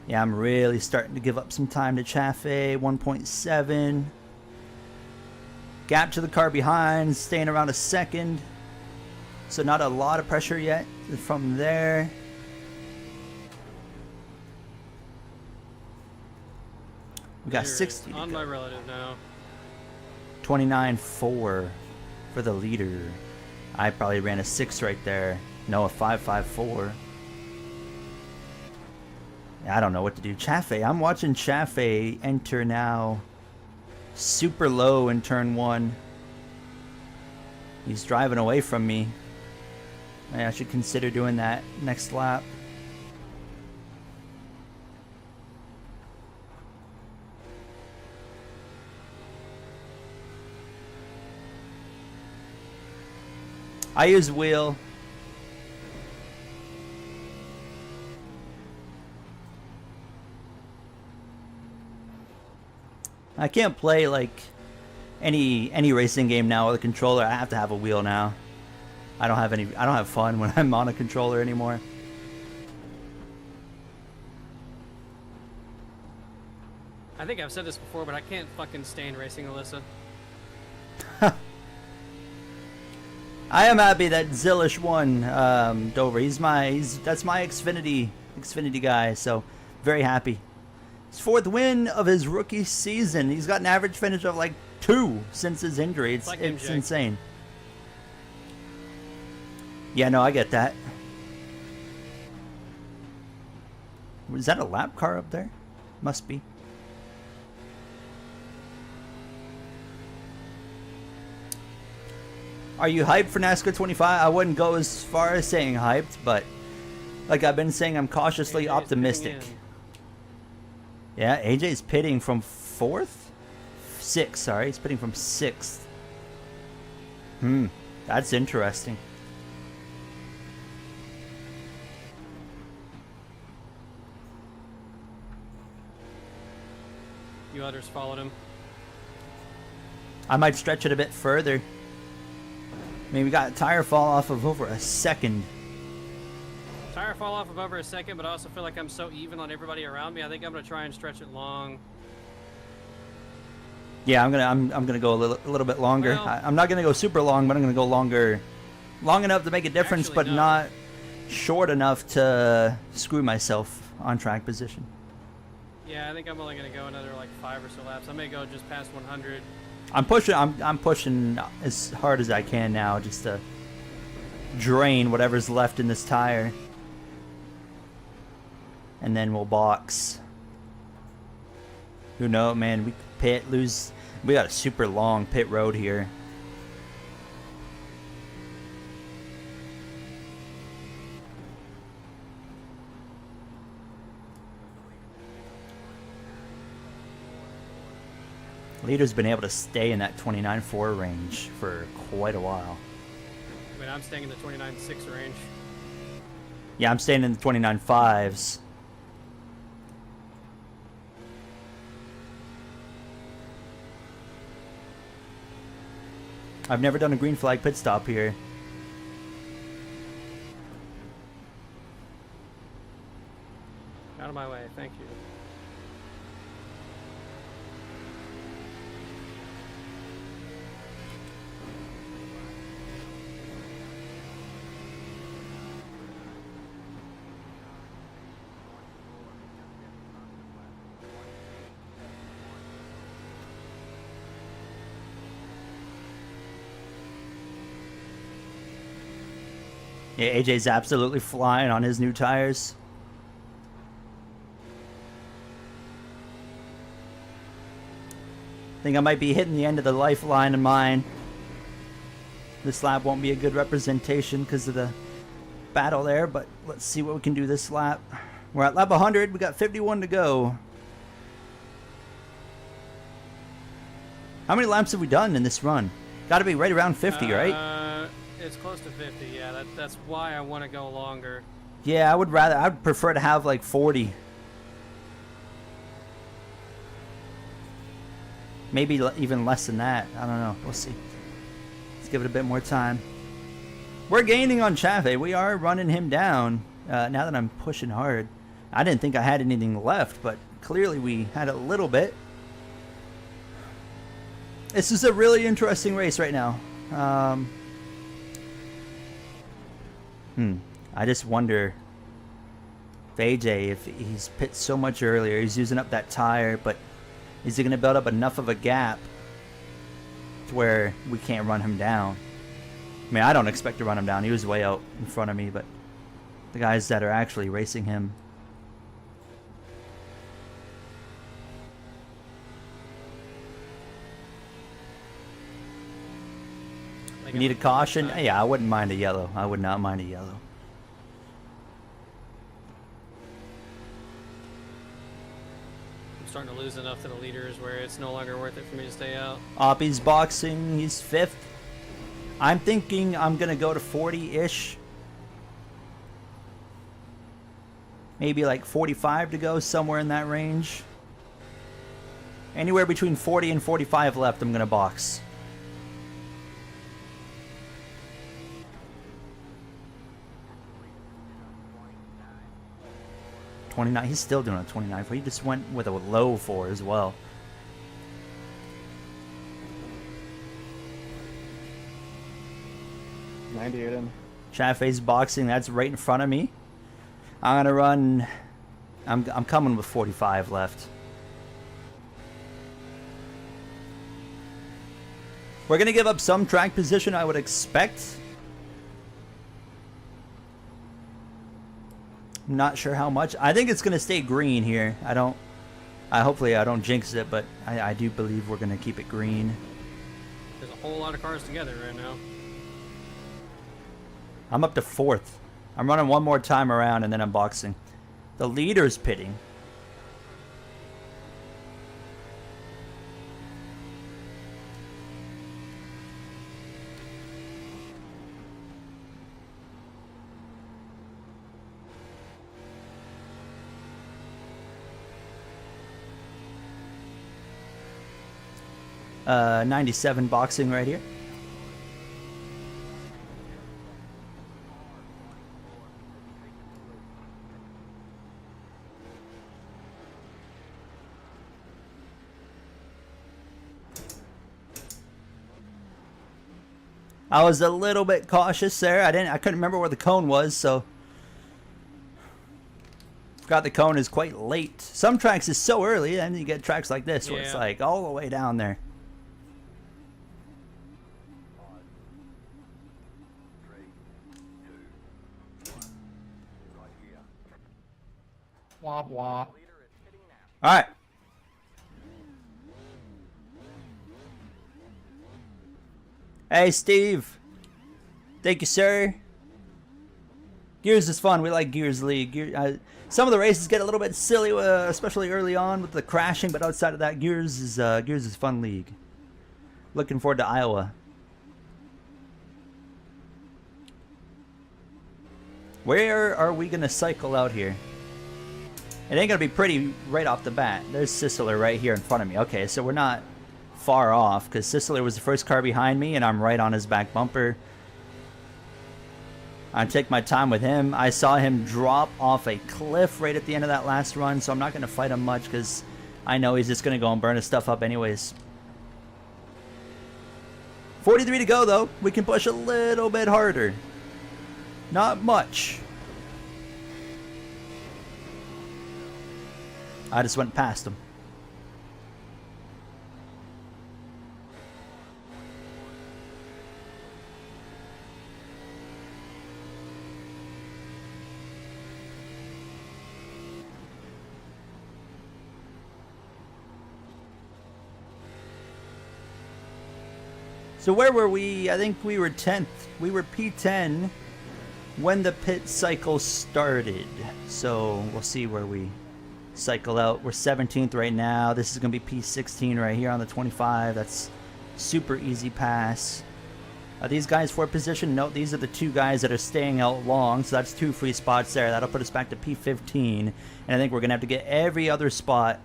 Yeah, I'm really starting to give up some time to Chaffee. 1.7. Gap to the car behind, staying around a second. So not a lot of pressure yet from there. We got Here, 60 to on go. my relative now. 29.4 for the leader. I probably ran a 6 right there. No, a 5.54. I don't know what to do. Chaffee, I'm watching Chaffee enter now super low in turn 1. He's driving away from me. I should consider doing that next lap. I use wheel. I can't play like any racing game now with a controller. I have to have a wheel now. I don't have fun when I'm on a controller anymore. I think I've said this before, but I can't fucking stand racing Alyssa. I am happy that Zillish won Dover. That's my Xfinity guy, so very happy. His 4th win of his rookie season. He's got an average finish of like 2 since his injury. It's insane. Yeah, no, I get that. Was that a lap car up there? Must be. Are you hyped for NASCAR 25? I wouldn't go as far as saying hyped, but like I've been saying, I'm cautiously optimistic. Yeah, AJ's pitting from 4th? 6th, sorry. He's pitting from 6th. That's interesting. You others followed him. I might stretch it a bit further. I mean, we got a tire fall off of over a second. Tire fall off of over a second, but I also feel like I'm so even on everybody around me. I think I'm gonna try and stretch it long. Yeah, I'm gonna go a little bit longer. Well, I'm not gonna go super long, but I'm gonna go long enough to make a difference, but not short enough to screw myself on track position. Yeah, I think I'm only gonna go another like 5 or so laps. I may go just past 100. I'm pushing as hard as I can now, just to drain whatever's left in this tire, and then we'll box. Who knows, man? We could pit, lose. We got a super long pit road here. Leader's been able to stay in that 29.4 range for quite a while. I mean, I'm staying in the 29.6 range. Yeah, I'm staying in the 29.5s. I've never done a green flag pit stop here. Out of my way, thank you. Yeah, AJ's absolutely flying on his new tires. I think I might be hitting the end of the lifeline in mine. This lap won't be a good representation because of the battle there, but let's see what we can do this lap. We're at lap 100. We got 51 to go. How many laps have we done in this run? Got to be right around 50, right? It's close to 50, yeah. That's why I want to go longer. Yeah, I'd prefer to have like 40. Maybe even less than that. I don't know. We'll see. Let's give it a bit more time. We're gaining on Chafe. We are running him down now that I'm pushing hard. I didn't think I had anything left, but clearly we had a little bit. This is a really interesting race right now. I just wonder if AJ, if he's pit so much earlier, he's using up that tire, but is he going to build up enough of a gap to where we can't run him down? I mean, I don't expect to run him down. He was way out in front of me, but the guys that are actually racing him. Like You need a on caution? side. Yeah, I wouldn't mind a yellow. I would not mind a yellow. I'm starting to lose enough to the leaders where it's no longer worth it for me to stay out. Oppie's boxing. He's 5th. I'm thinking I'm going to go to 40-ish. Maybe like 45 to go, somewhere in that range. Anywhere between 40 and 45 left, I'm going to box. $29. He's still doing a 29. He just went with a low 4 as well. $98 in. Chafe's boxing. That's right in front of me. I'm gonna run. I'm coming with 45 left. We're gonna give up some track position, I would expect. I'm not sure how much. I think it's gonna stay green here. Hopefully I don't jinx it, but I do believe we're gonna keep it green. There's a whole lot of cars together right now. I'm up to 4th. I'm running one more time around and then I'm boxing. The leader's pitting. Uh, 97 boxing right here. I was a little bit cautious there. I couldn't remember where the cone was, so forgot the cone is quite late. Some tracks is so early, and you get tracks like this where it's Yeah. like all the way down there. Womp womp. All right. Hey, Steve. Thank you, sir. Gears is fun. We like Gears League. Some of the races get a little bit silly, especially early on with the crashing, but outside of that, Gears is fun league. Looking forward to Iowa. Where are we gonna cycle out here? It ain't gonna be pretty right off the bat. There's Sisler right here in front of me. Okay, so we're not far off because Sisler was the first car behind me and I'm right on his back bumper. I take my time with him. I saw him drop off a cliff right at the end of that last run, so I'm not going to fight him much because I know he's just going to go and burn his stuff up anyways. 43 to go though. We can push a little bit harder. Not much. I just went past him. So where were we? I think we were 10th. We were P10 when the pit cycle started. So we'll see where we cycle out. We're 17th right now. This is going to be P16 right here on the 25. That's super easy pass. Are these guys for position? No, these are the two guys that are staying out long. So that's 2 free spots there. That'll put us back to P15. And I think we're going to have to get every other spot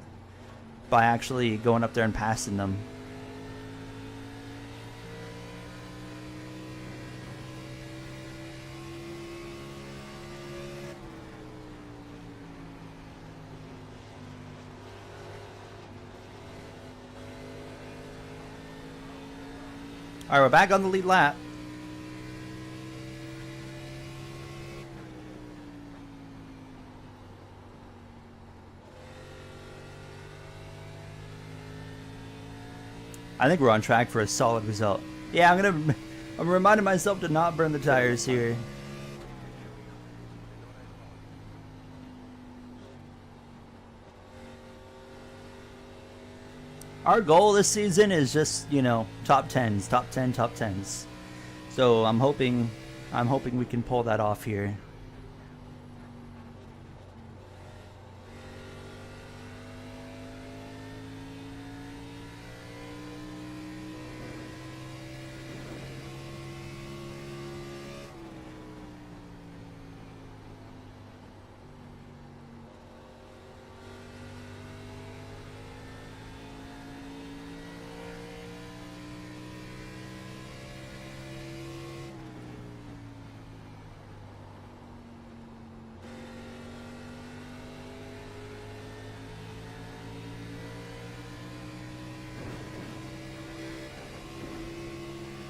by actually going up there and passing them. All right, we're back on the lead lap. I think we're on track for a solid result. Yeah, I'm reminding myself to not burn the tires here. Our goal this season is just, you know, top 10s, top 10, top 10s. So I'm hoping we can pull that off here.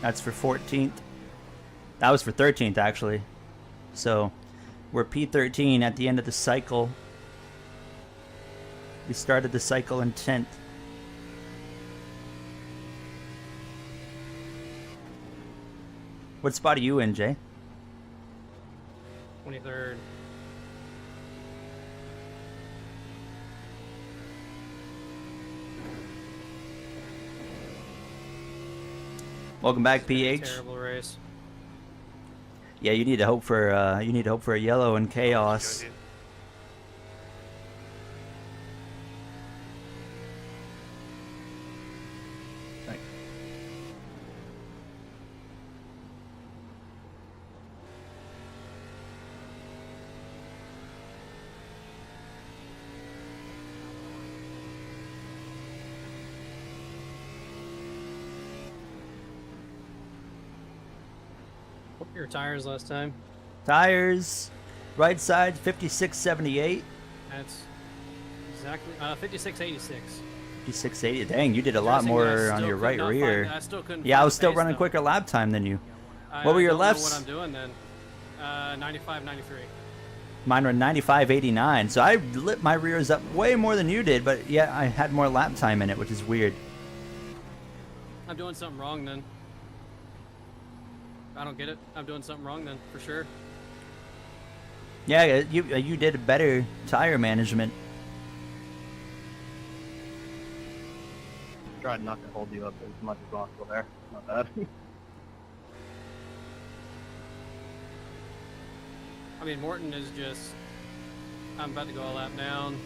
That's for 14th. That was for 13th, actually. So, we're P13 at the end of the cycle. We started the cycle in 10th. What spot are you in, Jay? 23rd. Welcome back, It's been a PH. Terrible race. Yeah, you need to hope for a yellow and chaos. What were your tires last time? Tires, right side 56.78. That's exactly 56.86. 56.80. Dang, you did a lot Interesting that I more on still your could right not rear. find- I still couldn't Yeah, I find was the still pace, running though. quicker lap time than you. I What were your don't know lefts? what I'm doing then. 95, 93. Mine were 95.89, so I lit my rears up way more than you did, but yeah, I had more lap time in it, which is weird. I'm doing something wrong then. I don't get it. I'm doing something wrong then, for sure. Yeah, you did a better tire management. Trying not to hold you up as much as possible there. Not bad. I mean, Morton is just... I'm about to go a lap down.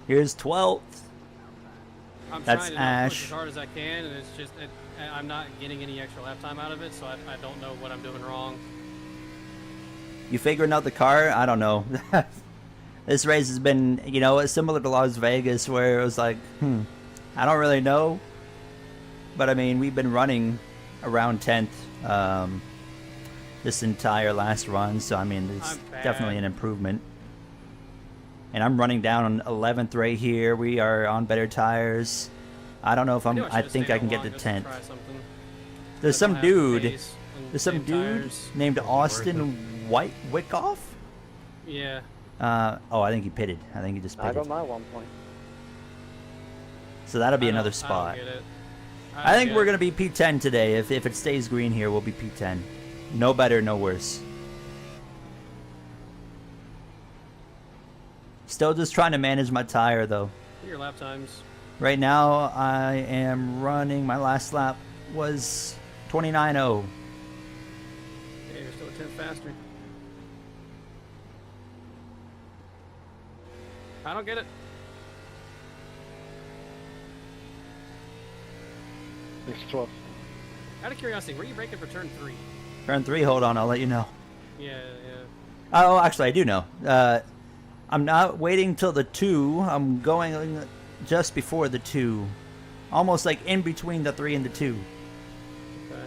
Here's 12th. I'm That's trying to not push Ash. as hard as I can, and it's just... I'm not getting any extra lap time out of it, so I don't know what I'm doing wrong. You figuring out the car? I don't know. This race has been, you know, similar to Las Vegas, where it was like, I don't really know. But I mean, we've been running around 10th this entire last run, so I mean, it's definitely an improvement. And I'm running down on 11th right here. We are on better tires. I don't know if I'm. I think I can get to 10th. There's some dude. There's some dude named Austin Wickoff. Yeah. Oh, I think he pitted. I think he just I pitted. got my 1 point. So that'll be I another don't spot. get it. I think we're gonna be P10 today. If it stays green here, we'll be P10. No better, no worse. Still just trying to manage my tire though. What are your lap times? Right now I am running. My last lap was 29.0. Yeah, you're still a tenth faster. I don't get it. There's 12. Out of curiosity, were you braking for turn 3? Turn 3. Hold on, I'll let you know. Yeah. Oh, actually, I do know. I'm not waiting till the 2. I'm going just before the 2. Almost like in between the 3 and the 2. Okay.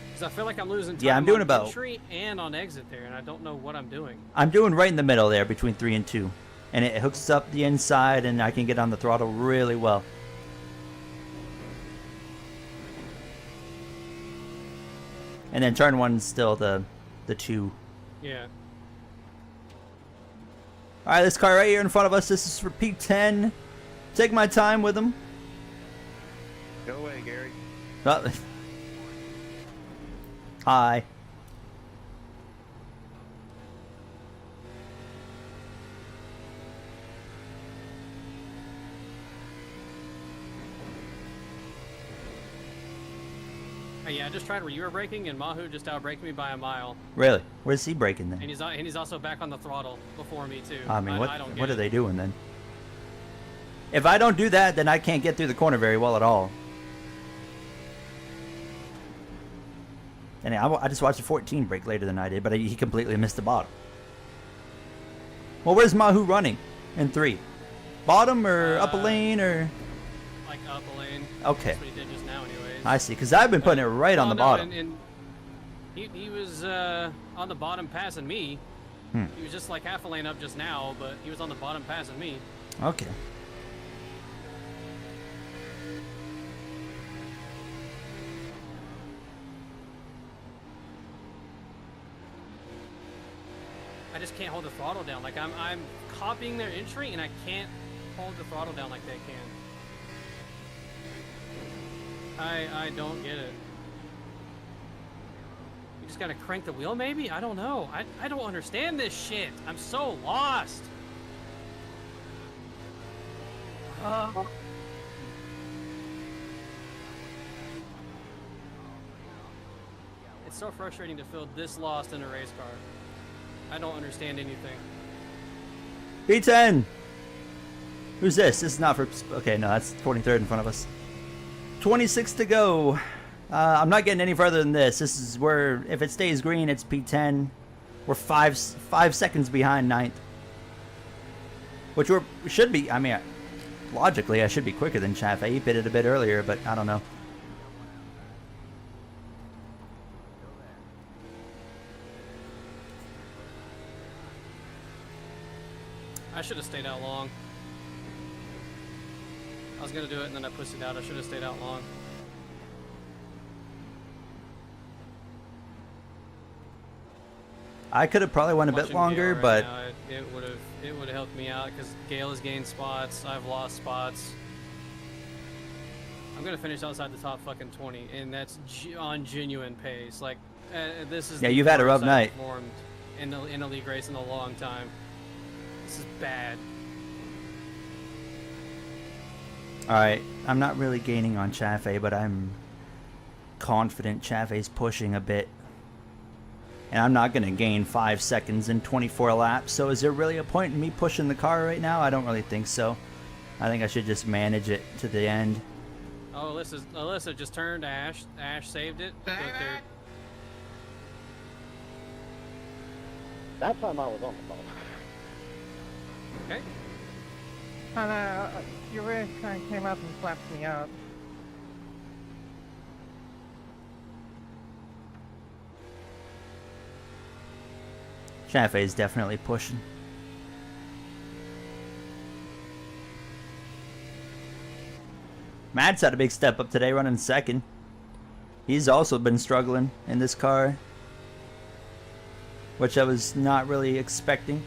Because I feel like I'm losing time Yeah, I'm doing on about... entry and on exit there, and I don't know what I'm doing. I'm doing right in the middle there between 3 and 2. And it hooks up the inside and I can get on the throttle really well. And then turn 1's still the 2. Yeah. Alright, this car right here in front of us, this is for P10. Take my time with him. Go away, Gary. Oh. Hi. Yeah, I just tried where you were braking, and Mahu just outbraked me by a mile. Really? Where's he braking then? And he's also back on the throttle before me too. I mean, I don't get what are it. they doing then? If I don't do that, then I can't get through the corner very well at all. And I just watched a 14 brake later than I did, but he completely missed the bottom. Well, where's Mahu running in 3? Bottom or up a lane or? Like up a lane. Okay. That's what he did just now anyways. I see, because I've been putting it right on the bottom. And he was on the bottom passing me. He was just like half a lane up just now, but he was on the bottom passing me. Okay. I just can't hold the throttle down. Like I'm copying their entry and I can't hold the throttle down like they can. I don't get it. You just gotta crank the wheel maybe? I don't know. I don't understand this shit. I'm so lost. It's so frustrating to feel this lost in a race car. I don't understand anything. P10! Who's this? This is not for... Okay, no, that's 23rd in front of us. 26 to go. I'm not getting any further than this. This is where, if it stays green, it's P10. We're five seconds behind 9th. Which should be... I mean, logically, I should be quicker than Chaffee. He pitted a bit earlier, but I don't know. I should have stayed out long. I was gonna do it and then I pushed it out. I should have stayed out long. I could have probably went a bit Watching longer, Gale but... now, it would have helped me out because Gale has gained spots. I've lost spots. I'm gonna finish outside the top fucking 20, and that's on genuine pace. Like this is. Yeah, the you've had a rough worst I've night. performed in a league race in a long time. This is bad. Alright, I'm not really gaining on Chaffee, but I'm confident Chaffee's pushing a bit. And I'm not going to gain 5 seconds in 24 laps, so is there really a point in me pushing the car right now? I don't really think so. I think I should just manage it to the end. Oh, Alyssa just turned Ash. Ash saved it. Good there. That time I was on the ball. Okay. And your race kind of came up and slapped me out. Chaffee's definitely pushing. Matt's had a big step up today, running second. He's also been struggling in this car, which I was not really expecting.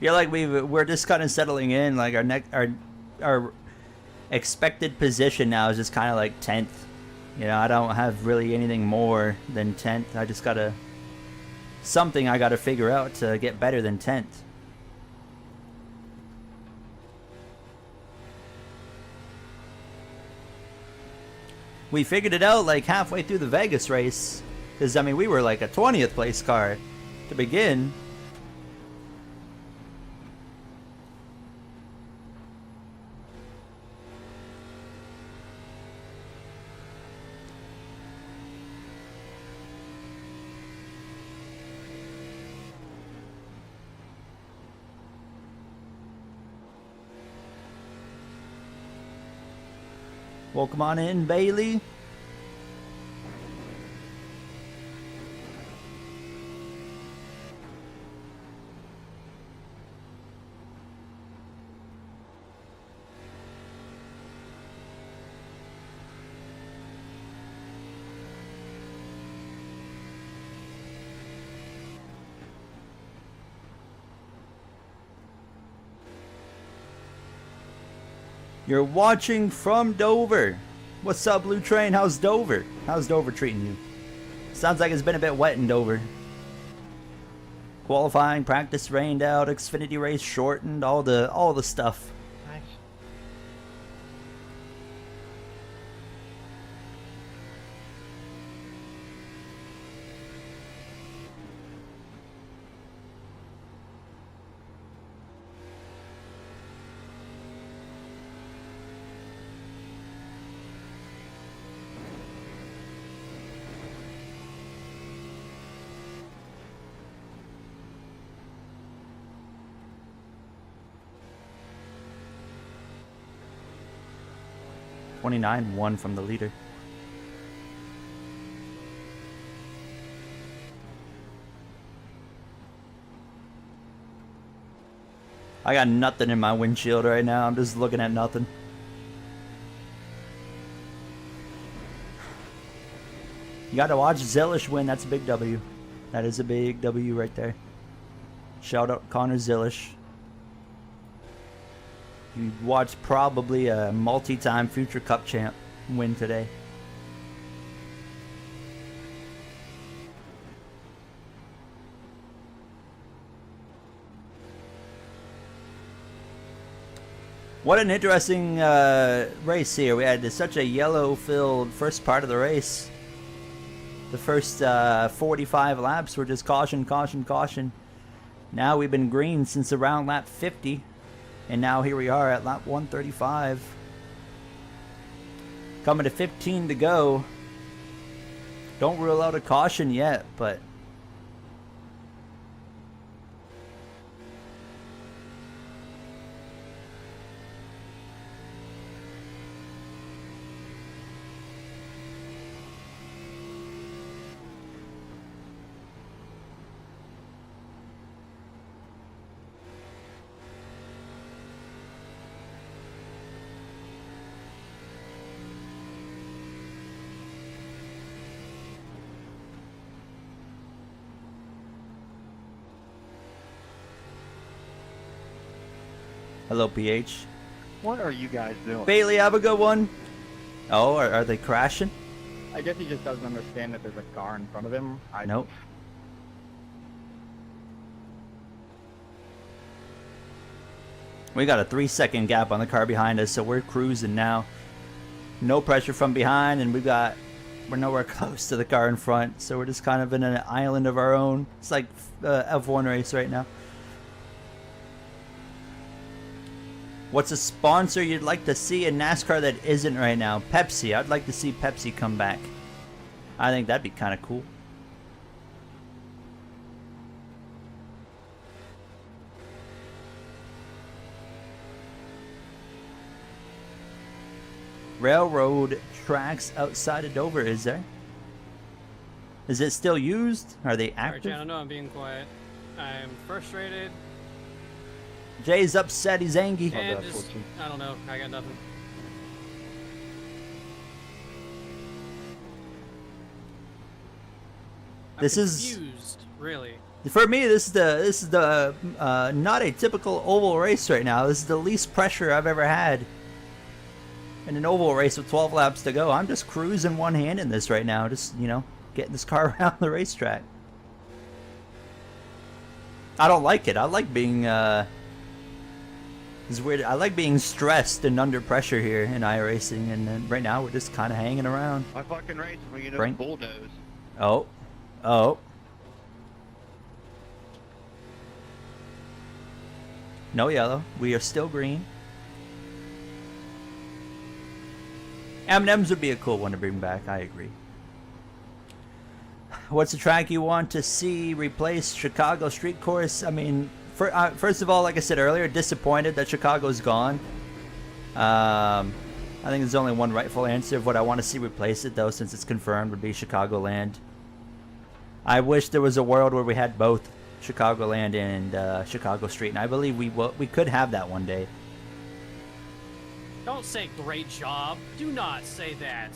Feel like we're just kind of settling in. Like our expected position now is just kind of like 10th. You know, I don't have really anything more than 10th. I just gotta something I gotta figure out to get better than 10th. We figured it out like halfway through the Vegas race, because I mean we were like a 20th place car to begin. Welcome on in, Bailey. You're watching from Dover. What's up, Blue Train? How's Dover? How's Dover treating you? Sounds like it's been a bit wet in Dover. Qualifying, practice rained out, Xfinity race shortened, all the stuff. Nice. 29, 1 from the leader. I got nothing in my windshield right now. I'm just looking at nothing. You got to watch Zillish win. That's a big W. That is a big W right there. Shout out Connor Zillish. You watched probably a multi-time future Cup champ win today. What an interesting race here. We had such a yellow-filled first part of the race. The first 45 laps were just caution, caution, caution. Now we've been green since around lap 50. And now here we are at lap 135. Coming to 15 to go. Don't rule out a caution yet, but... Hello, PH. What are you guys doing? Bailey, have a good one. Oh, are they crashing? I guess he just doesn't understand that there's a car in front of him. Nope. We got a 3-second gap on the car behind us, so we're cruising now. No pressure from behind, and we're nowhere close to the car in front, so we're just kind of in an island of our own. It's like F1 race right now. What's a sponsor you'd like to see in NASCAR that isn't right now? Pepsi. I'd like to see Pepsi come back. I think that'd be kind of cool. Railroad tracks outside of Dover, is there? Is it still used? Are they active? Alright, I know I'm being quiet. I'm frustrated. Jay's upset, he's angry. And just, I don't know, I got nothing. This is confused, really. For me, this is the not a typical oval race right now. This is the least pressure I've ever had in an oval race with 12 laps to go. I'm just cruising one hand in this right now, just, you know, getting this car around the racetrack. I don't like it. I like being it's weird. I like being stressed and under pressure here in iRacing, and then right now we're just kind of hanging around. My fucking race when you know Frank? bulldoze. Oh. Oh. No yellow. We are still green. M&M's would be a cool one to bring back. I agree. What's the track you want to see replace Chicago Street Course? I mean, first of all, like I said earlier, disappointed that Chicago's gone. I think there's only one rightful answer of what I want to see replace it, though, since it's confirmed, would be Chicagoland. I wish there was a world where we had both Chicagoland and Chicago Street, and I believe we could have that one day. Don't say great job. Do not say that.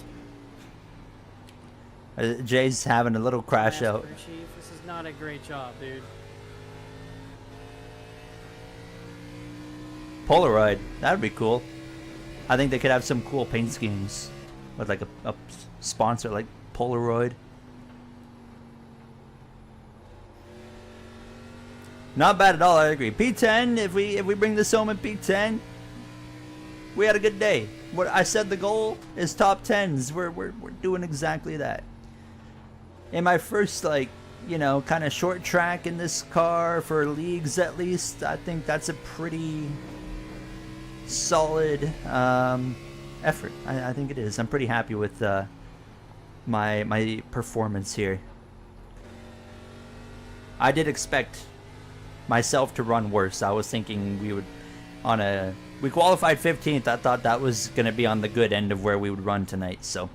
Jay's having a little crash out. Chief, this is not a great job, dude. Polaroid, that would be cool. I think they could have some cool paint schemes with like a sponsor like Polaroid. Not bad at all, I agree. P10, if we bring this home in P10, we had a good day. What I said, the goal is top 10s. We're doing exactly that. In my first, like, you know, kind of short track in this car for leagues at least, I think that's a pretty solid effort. I think it is. I'm pretty happy with my performance here. I did expect myself to run worse. I was thinking we would, on a We qualified 15th. I thought that was going to be on the good end of where we would run tonight. So,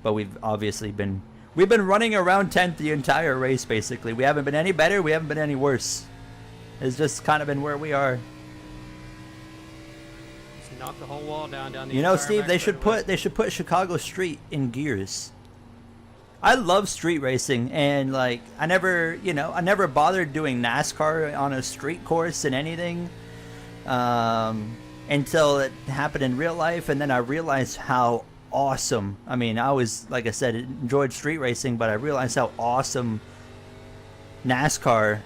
but we've obviously been running around 10th the entire race basically. We haven't been any better. We haven't been any worse. It's just kind of been where we are. Just knock the whole wall down. The You know, entire Steve, back they should straightaway. put Chicago Street in gears. I love street racing, and like I never bothered doing NASCAR on a street course and anything until it happened in real life, and then I realized how awesome. I mean, I was, like I said, enjoyed street racing, but I realized how awesome NASCAR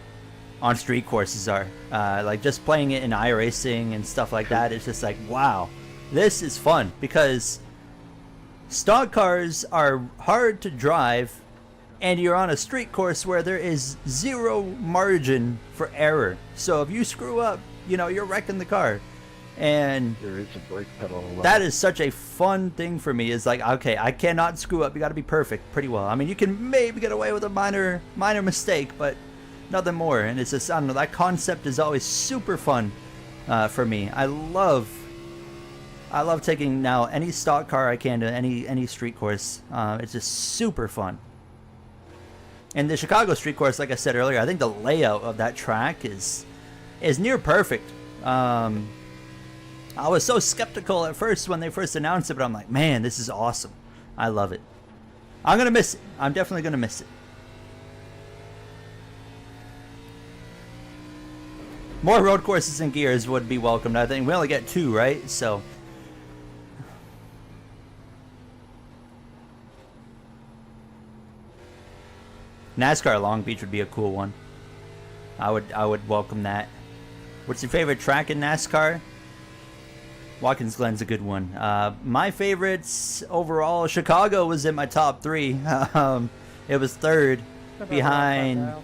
on street courses are. Like just playing it in iRacing and stuff like that, it's just like, wow, this is fun, because stock cars are hard to drive, and you're on a street course where there is zero margin for error. So if you screw up, you're wrecking the car. And There is a brake pedal. that is such a fun thing for me. Is like, okay, I cannot screw up. You got to be perfect pretty well. I mean, you can maybe get away with a minor mistake, but nothing more. And it's just, I don't know, that concept is always super fun for me. I love taking now any stock car I can to any street course. It's just super fun. And the Chicago street course, like I said earlier, I think the layout of that track is near perfect. I was so skeptical at first when they first announced it, but I'm like, man, this is awesome. I love it. I'm going to miss it. I'm definitely going to miss it. More road courses and gears would be welcomed. I think we only get 2, right? So NASCAR Long Beach would be a cool one. I would welcome that. What's your favorite track in NASCAR? Watkins Glen's a good one. My favorites overall, Chicago was in my top 3. It was 3rd behind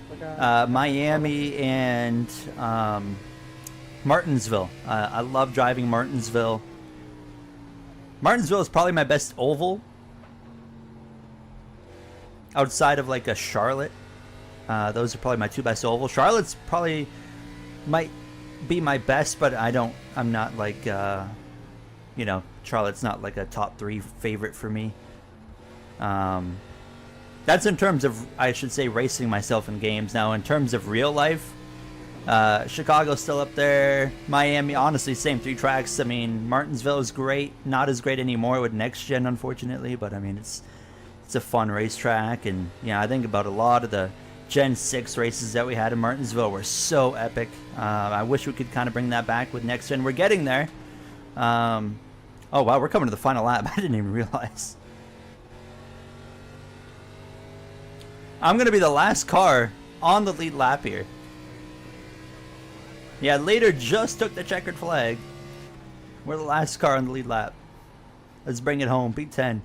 Miami and Martinsville. I love driving Martinsville. Martinsville is probably my best oval outside of like a Charlotte. Those are probably my 2 best ovals. Charlotte's probably might be my best, but I'm not like Charlotte's not like a top 3 favorite for me. That's in terms of, I should say, racing myself in games. Now in terms of real life, Chicago's still up there. Miami, honestly, same 3 tracks. I mean, Martinsville is great, not as great anymore with next gen, unfortunately, but I mean, it's a fun racetrack. And I think about a lot of the Gen 6 races that we had in Martinsville were so epic. I wish we could kind of bring that back with next gen. We're getting there. Oh wow, we're coming to the final lap. I didn't even realize. I'm gonna be the last car on the lead lap here. Yeah, Later just took the checkered flag. We're the last car on the lead lap. Let's bring it home. P10.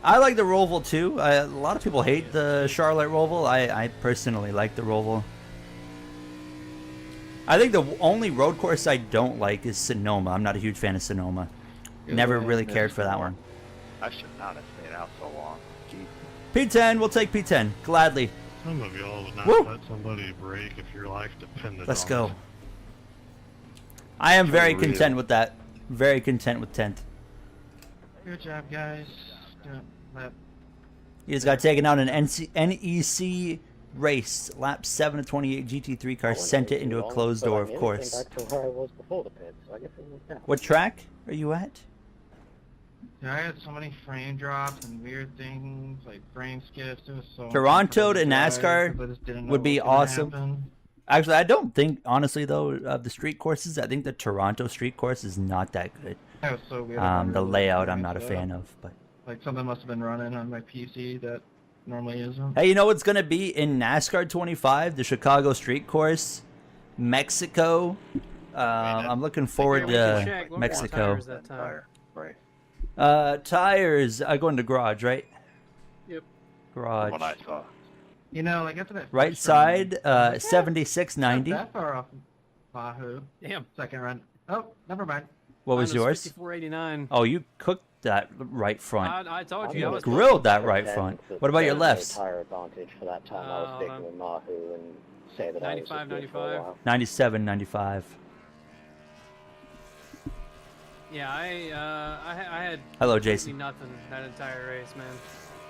I like the Roval too. A lot of people hate the Charlotte Roval. I personally like the Roval. I think the only road course I don't like is Sonoma. I'm not a huge fan of Sonoma. Never really cared for that one. I should not have stayed out so long. Jeez. P10, we'll take P10. Gladly. Some of y'all would not Woo! let somebody break if your life depended Let's on go. it. I am very For real. content with that. Very content with 10th. Good job, guys. Lap. You just got taken out in an NEC race. Lap 7 of 28 GT3 car sent it into a closed door, of course. Back to where I was before the pit, so I guess it worked out. What track are you at? Yeah, I had so many frame drops and weird things, like frame skips. It was so Toronto to uncomfortable to drive, NASCAR but I just didn't know would be what was gonna awesome. happen. Actually, I don't think, honestly, though, of the street courses, I think the Toronto street course is not that good. That was so weird. I The remember layout, looking I'm not a at fan it. of. But Like something must have been running on my PC that normally isn't. hey, you know what's going to be in NASCAR 25? The Chicago street course, Mexico. I'm looking forward to Check. What Mexico. tires that time? Right. Tires, I go into garage, right? Yep. Garage. What I saw. You know, like after that Right first run, side, I was like, 7690. not that far off Wahoo. Damn. Second run. Oh, never mind. What Mine was yours? 5489. Oh, you cooked that right front. I told you. I was Grilled that right front. What about your lefts? Tire advantage for that time. I was sticking with Mahu and say that 95, I was just good for a 95. while. 97, 95. Yeah, I had Hello, completely Jason. nothing that entire race, man.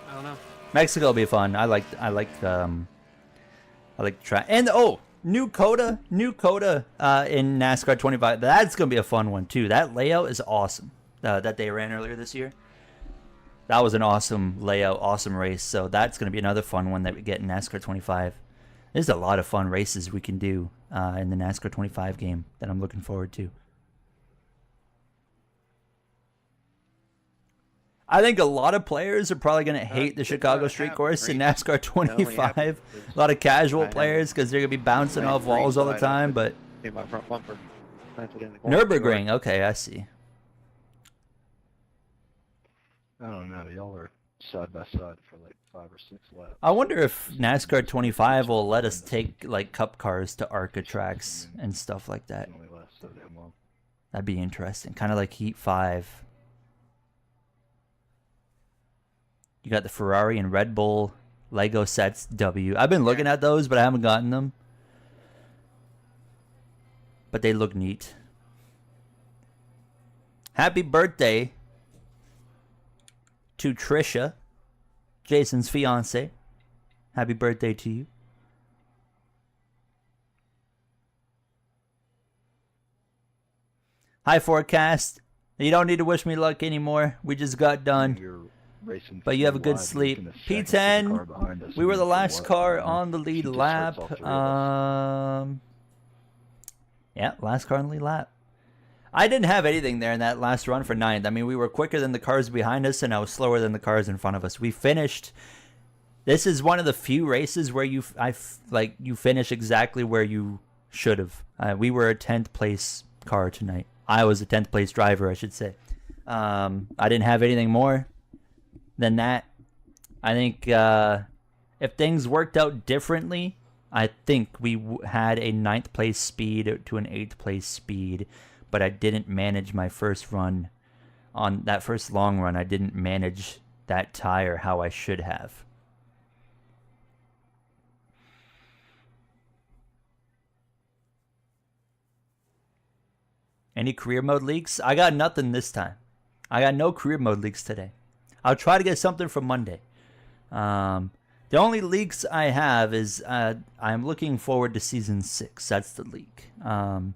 I don't know. Mexico will be fun. I like the track. And new coda in NASCAR 25. That's gonna be a fun one too. That layout is awesome. That they ran earlier this year. That was an awesome layout, awesome race. So that's gonna be another fun one that we get in NASCAR 25. There's a lot of fun races we can do in the NASCAR 25 game that I'm looking forward to. I think a lot of players are probably going to hate the Chicago Street Course in NASCAR 25. A lot of casual players because they're going to be bouncing off walls all the time. But Nürburgring, okay, I see. I don't know. Y'all are side by side for like 5 or 6 laps. I wonder if NASCAR 25 will let us take like cup cars to ARCA tracks and stuff like that. That'd be interesting. Kind of like Heat 5. You got the Ferrari and Red Bull Lego sets W. I've been looking at those, but I haven't gotten them. But they look neat. Happy birthday to Trisha, Jason's fiance. Happy birthday to you. Hi, Forecast. You don't need to wish me luck anymore. We just got done. But you have a good sleep. P10, we were the last car on the lead lap. Yeah, last car on the lead lap. I didn't have anything there in that last run for 9th. I mean, we were quicker than the cars behind us, and I was slower than the cars in front of us. We finished. This is one of the few races where you finish exactly where you should have. We were a 10th place car tonight. I was a 10th place driver, I should say. I didn't have anything more than that. I think if things worked out differently, I think we had a 9th place speed to an 8th place speed, but I didn't manage my first run. On that first long run, I didn't manage that tire how I should have. Any career mode leaks? I got nothing this time. I got no career mode leaks today. I'll try to get something for Monday. The only leaks I have is I'm looking forward to Season 6. That's the leak. I'm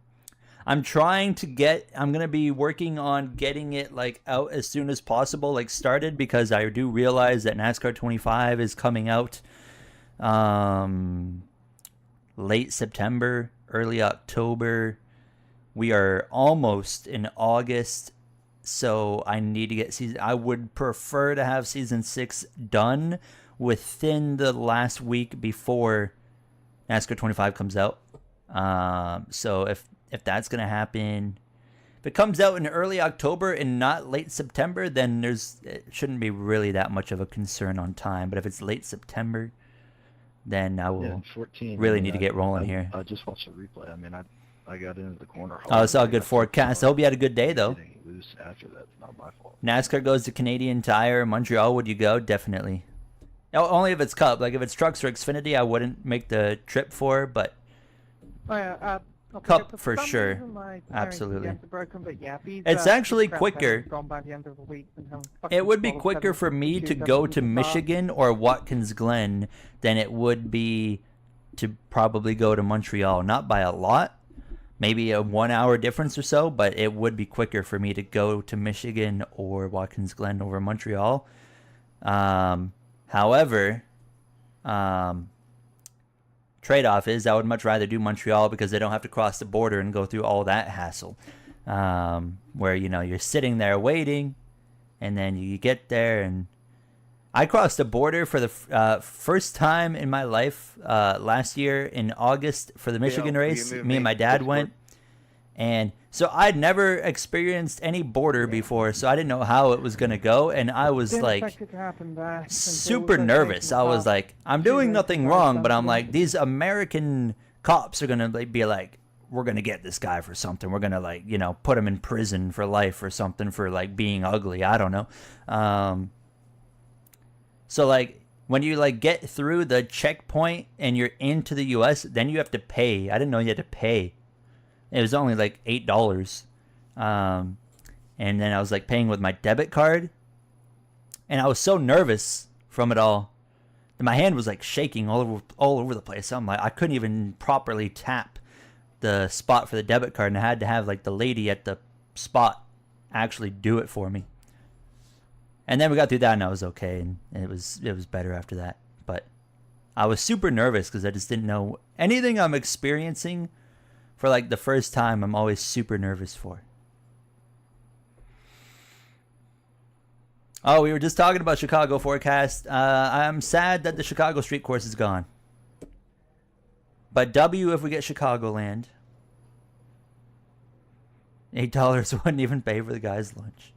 going to be working on getting it like out as soon as possible, like started, because I do realize that NASCAR 25 is coming out late September, early October. We are almost in August. So I need to get I would prefer to have Season 6 done within the last week before NASCAR 25 comes out. So if that's going to happen, if it comes out in early October and not late September, then it shouldn't be really that much of a concern on time. But if it's late September, then I will 14, really need to get rolling here. I just watched the replay. I mean, I got into the corner. Oh, it's all good forecast. I hope you had a good day, though. Loose after that. Not my fault. NASCAR goes to Canadian Tire. Montreal, would you go? Definitely. Only if it's Cup. Like, if it's Trucks or Xfinity, I wouldn't make the trip for, but Cup for sure. Absolutely. It's actually quicker. It would be quicker for me to go to Michigan or Watkins Glen than it would be to probably go to Montreal. Not by a lot. Maybe a 1 hour difference or so, but it would be quicker for me to go to Michigan or Watkins Glen over Montreal. However, trade-off is I would much rather do Montreal because they don't have to cross the border and go through all that hassle. Where, you're sitting there waiting, and then you get there, and I crossed the border for the first time in my life last year in August for the Michigan race. Me and my dad went. And so I'd never experienced any border before, so I didn't know how it was going to go. And I was like super nervous. I was like, I'm doing nothing wrong, but I'm like, these American cops are going to be like, we're going to get this guy for something. We're going to put him in prison for life or something for being ugly. I don't know. So when you get through the checkpoint and you're into the U.S., then you have to pay. I didn't know you had to pay. It was only $8. And and then I was like paying with my debit card, and I was so nervous from it all that my hand was like shaking all over the place. So I'm like, I couldn't even properly tap the spot for the debit card, and I had to have like the lady at the spot actually do it for me. And then we got through that, and I was okay, and it was better after that. But I was super nervous because I just didn't know anything I'm experiencing for like the first time. I'm always super nervous for. Oh, we were just talking about Chicago forecast. I'm sad that the Chicago street course is gone. But W if we get Chicagoland. $8 wouldn't even pay for the guy's lunch.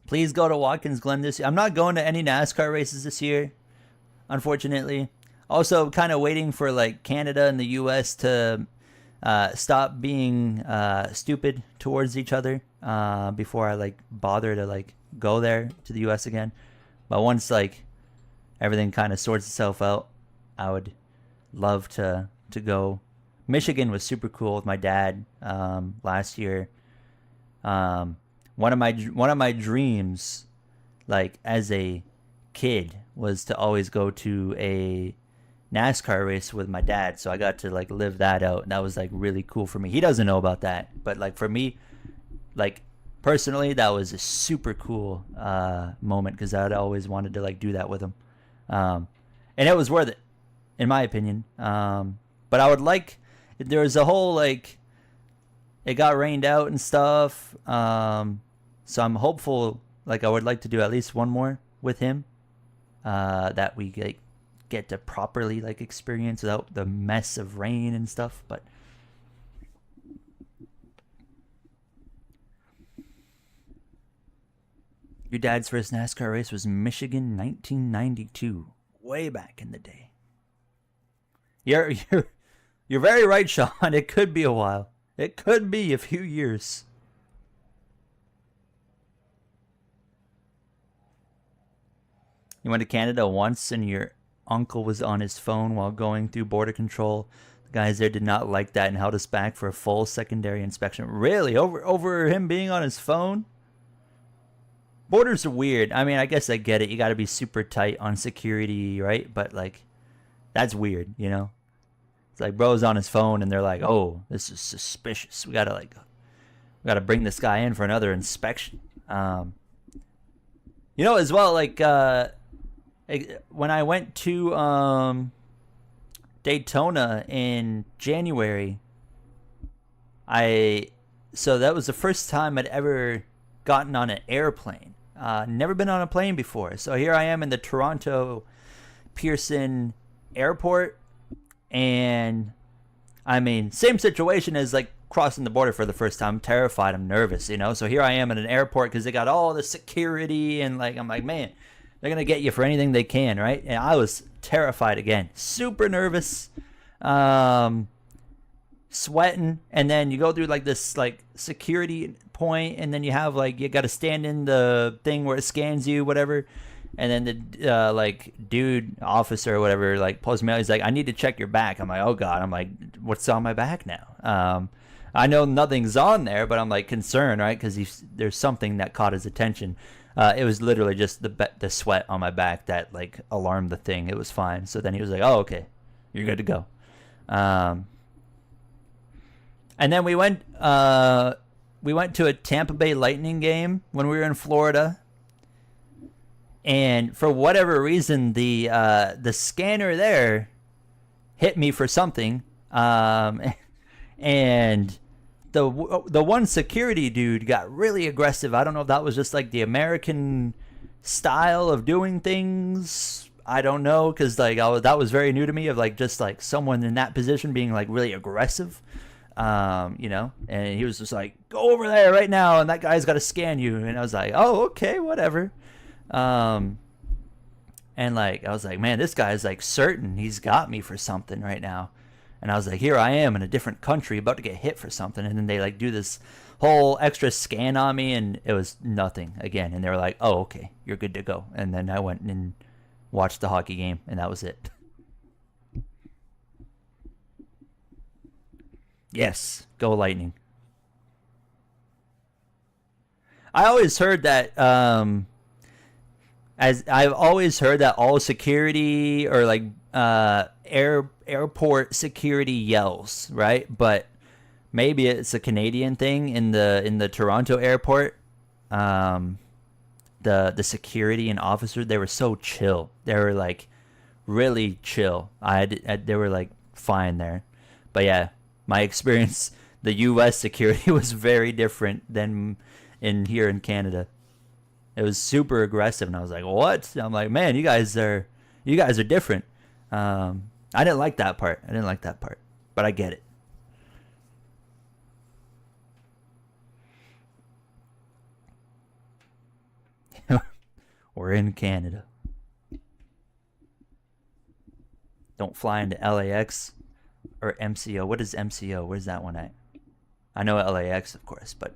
Please go to Watkins Glen this year. I'm not going to any NASCAR races this year, unfortunately. Also, kind of waiting for like Canada and the U.S. to stop being stupid towards each other before I like bother to like go there to the U.S. again. But once like everything kind of sorts itself out, I would love to go. Michigan was super cool with my dad last year. One of my dreams, like as a kid, was to always go to a NASCAR race with my dad. So I got to like live that out, and that was like really cool for me. He doesn't know about that, but like for me, like personally, that was a super cool moment because I'd always wanted to like do that with him, and it was worth it, in my opinion. But I would like, there was a whole like, it got rained out and stuff. So I'm hopeful, like I would like to do at least one more with him, that we like get to properly like experience without the mess of rain and stuff. But your dad's first NASCAR race was Michigan 1992, way back in the day. You're very right, Sean. It could be a while. It could be a few years. You went to Canada once and your uncle was on his phone while going through border control. The guys there did not like that and held us back for a full secondary inspection. Really? Over him being on his phone? Borders are weird. I mean, I guess I get it. You got to be super tight on security, right? But like, that's weird, you know? It's like bro's on his phone and they're like, oh, this is suspicious. We gotta bring this guy in for another inspection. You know, as well, like when I went to Daytona in January, so that was the first time I'd ever gotten on an airplane. Never been on a plane before. So here I am in the Toronto Pearson Airport, and I mean, same situation as like crossing the border for the first time. I'm terrified. I'm nervous, you know. So here I am at an airport because they got all the security, and like I'm like, man, they're gonna get you for anything they can, right? And I was terrified again, super nervous, sweating, and then you go through like this like security point, and then you have like you got to stand in the thing where it scans you, whatever. And then the like dude officer or whatever like pulls me out. He's like, I need to check your back. I'm like, oh god. I'm like, what's on my back now? I know nothing's on there, but I'm like concerned, right? Because there's something that caught his attention. It was literally just the sweat on my back that like alarmed the thing. It was fine. So then he was like, oh okay, you're good to go. And then we went to a Tampa Bay Lightning game when we were in Florida. And for whatever reason, the scanner there hit me for something, and the one security dude got really aggressive. I don't know if that was just like the American style of doing things. I don't know, because like that was very new to me, of like just like someone in that position being like really aggressive, you know. And he was just like, go over there right now, and that guy's got to scan you. And I was like, oh okay, whatever. And like I was like, man, this guy's like certain he's got me for something right now. And I was like, here I am in a different country about to get hit for something, and then they like do this whole extra scan on me, and it was nothing again. And they were like, oh okay, you're good to go. And then I went and watched the hockey game, and that was it. Yes, go Lightning. I always heard that as I've always heard that all security or like airport security yells, right? But maybe it's a Canadian thing in the Toronto airport. The security and officer, they were so chill. They were like really chill. They were like fine there. But yeah, my experience, the U.S. security was very different than here in Canada. It was super aggressive, and I was like, "What?" I'm like, "Man, you guys are different." I didn't like that part. But I get it. We're in Canada. Don't fly into LAX or MCO. What is MCO? Where's that one at? I know LAX, of course, but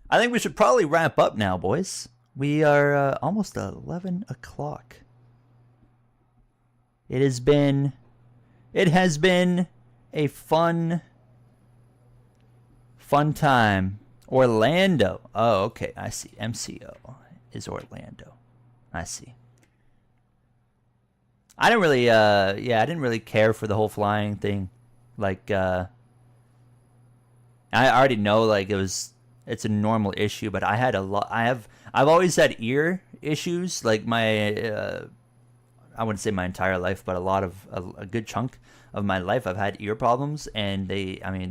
I think we should probably wrap up now, boys. We are almost 11 o'clock. It has been a fun time. Orlando. Oh, okay. I see. MCO is Orlando. I see. I didn't really I didn't really care for the whole flying thing. Like I already know like it's a normal issue, but I had I've always had ear issues like my I wouldn't say my entire life, but a good chunk of my life I've had ear problems, and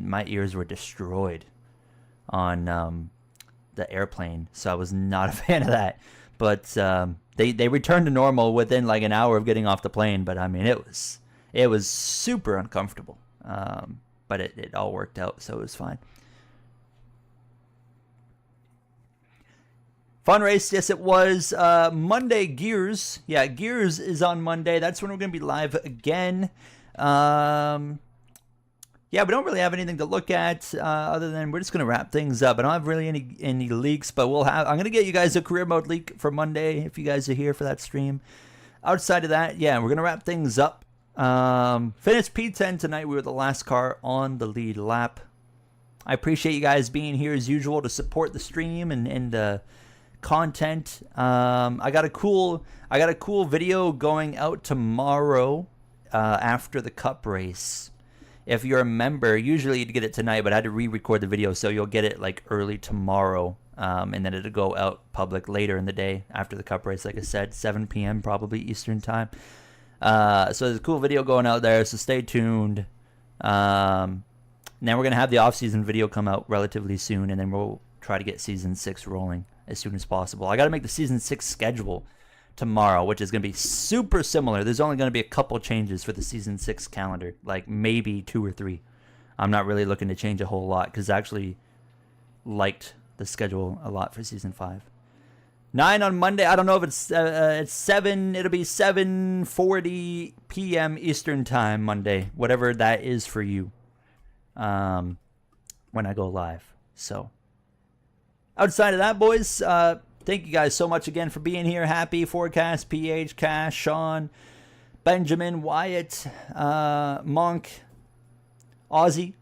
my ears were destroyed on the airplane, so I was not a fan of that. But they returned to normal within like an hour of getting off the plane. But I mean, it was super uncomfortable. But it all worked out, so it was fine. Fun race, yes it was. Monday, Gears. Yeah, Gears is on Monday. That's when we're going to be live again. Yeah, we don't really have anything to look at other than we're just going to wrap things up. I don't have really any leaks, but I'm going to get you guys a career mode leak for Monday if you guys are here for that stream. Outside of that, yeah, we're going to wrap things up. Finished P10 tonight. We were the last car on the lead lap. I appreciate you guys being here as usual to support the stream and content. I got a cool video going out tomorrow after the Cup race. If you're a member, usually you'd get it tonight, but I had to re-record the video, so you'll get it like early tomorrow, and then it'll go out public later in the day after the Cup race. Like I said, 7 p.m. probably Eastern time. So there's a cool video going out there, so stay tuned. Now we're gonna have the off-season video come out relatively soon, and then we'll try to get season 6 rolling as soon as possible. I got to make the season 6 schedule tomorrow, which is going to be super similar. There's only going to be a couple changes for the season 6 calendar, like maybe 2 or 3. I'm not really looking to change a whole lot because I actually liked the schedule a lot for season 5. 9 on Monday. I don't know if it's 7. It'll be 7:40 p.m. Eastern time Monday, whatever that is for you. When I go live. So outside of that, boys, thank you guys so much again for being here. Happy, Forecast, PH, Cash, Sean, Benjamin, Wyatt, Monk, Ozzy.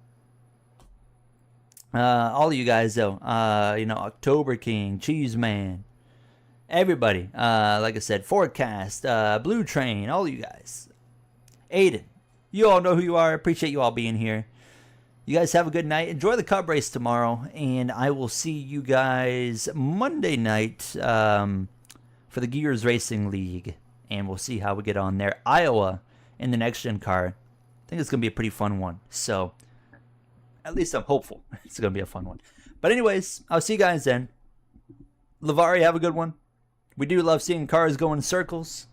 All of you guys, though. October King, Cheese Man, everybody. Like I said, Forecast, Blue Train, all of you guys. Aiden, you all know who you are. Appreciate you all being here. You guys have a good night. Enjoy the Cup race tomorrow, and I will see you guys Monday night for the Gears Racing League, and we'll see how we get on there. Iowa in the next gen car. I think it's going to be a pretty fun one, so at least I'm hopeful it's going to be a fun one. But anyways, I'll see you guys then. Lavari, have a good one. We do love seeing cars go in circles.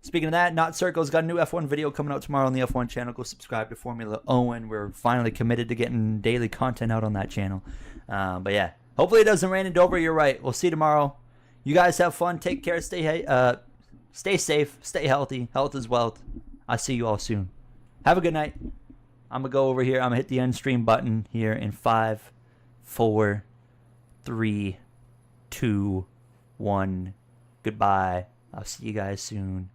Speaking of that, Not Circles got a new F1 video coming out tomorrow on the F1 channel. Go subscribe to Formula Owen. We're finally committed to getting daily content out on that channel. But yeah, hopefully it doesn't rain in Dover. You're right. We'll see you tomorrow. You guys have fun. Take care. Stay safe. Stay healthy. Health is wealth. I'll see you all soon. Have a good night. I'm going to go over here. I'm going to hit the end stream button here in 5, 4, 3, 2, 1. Goodbye. I'll see you guys soon.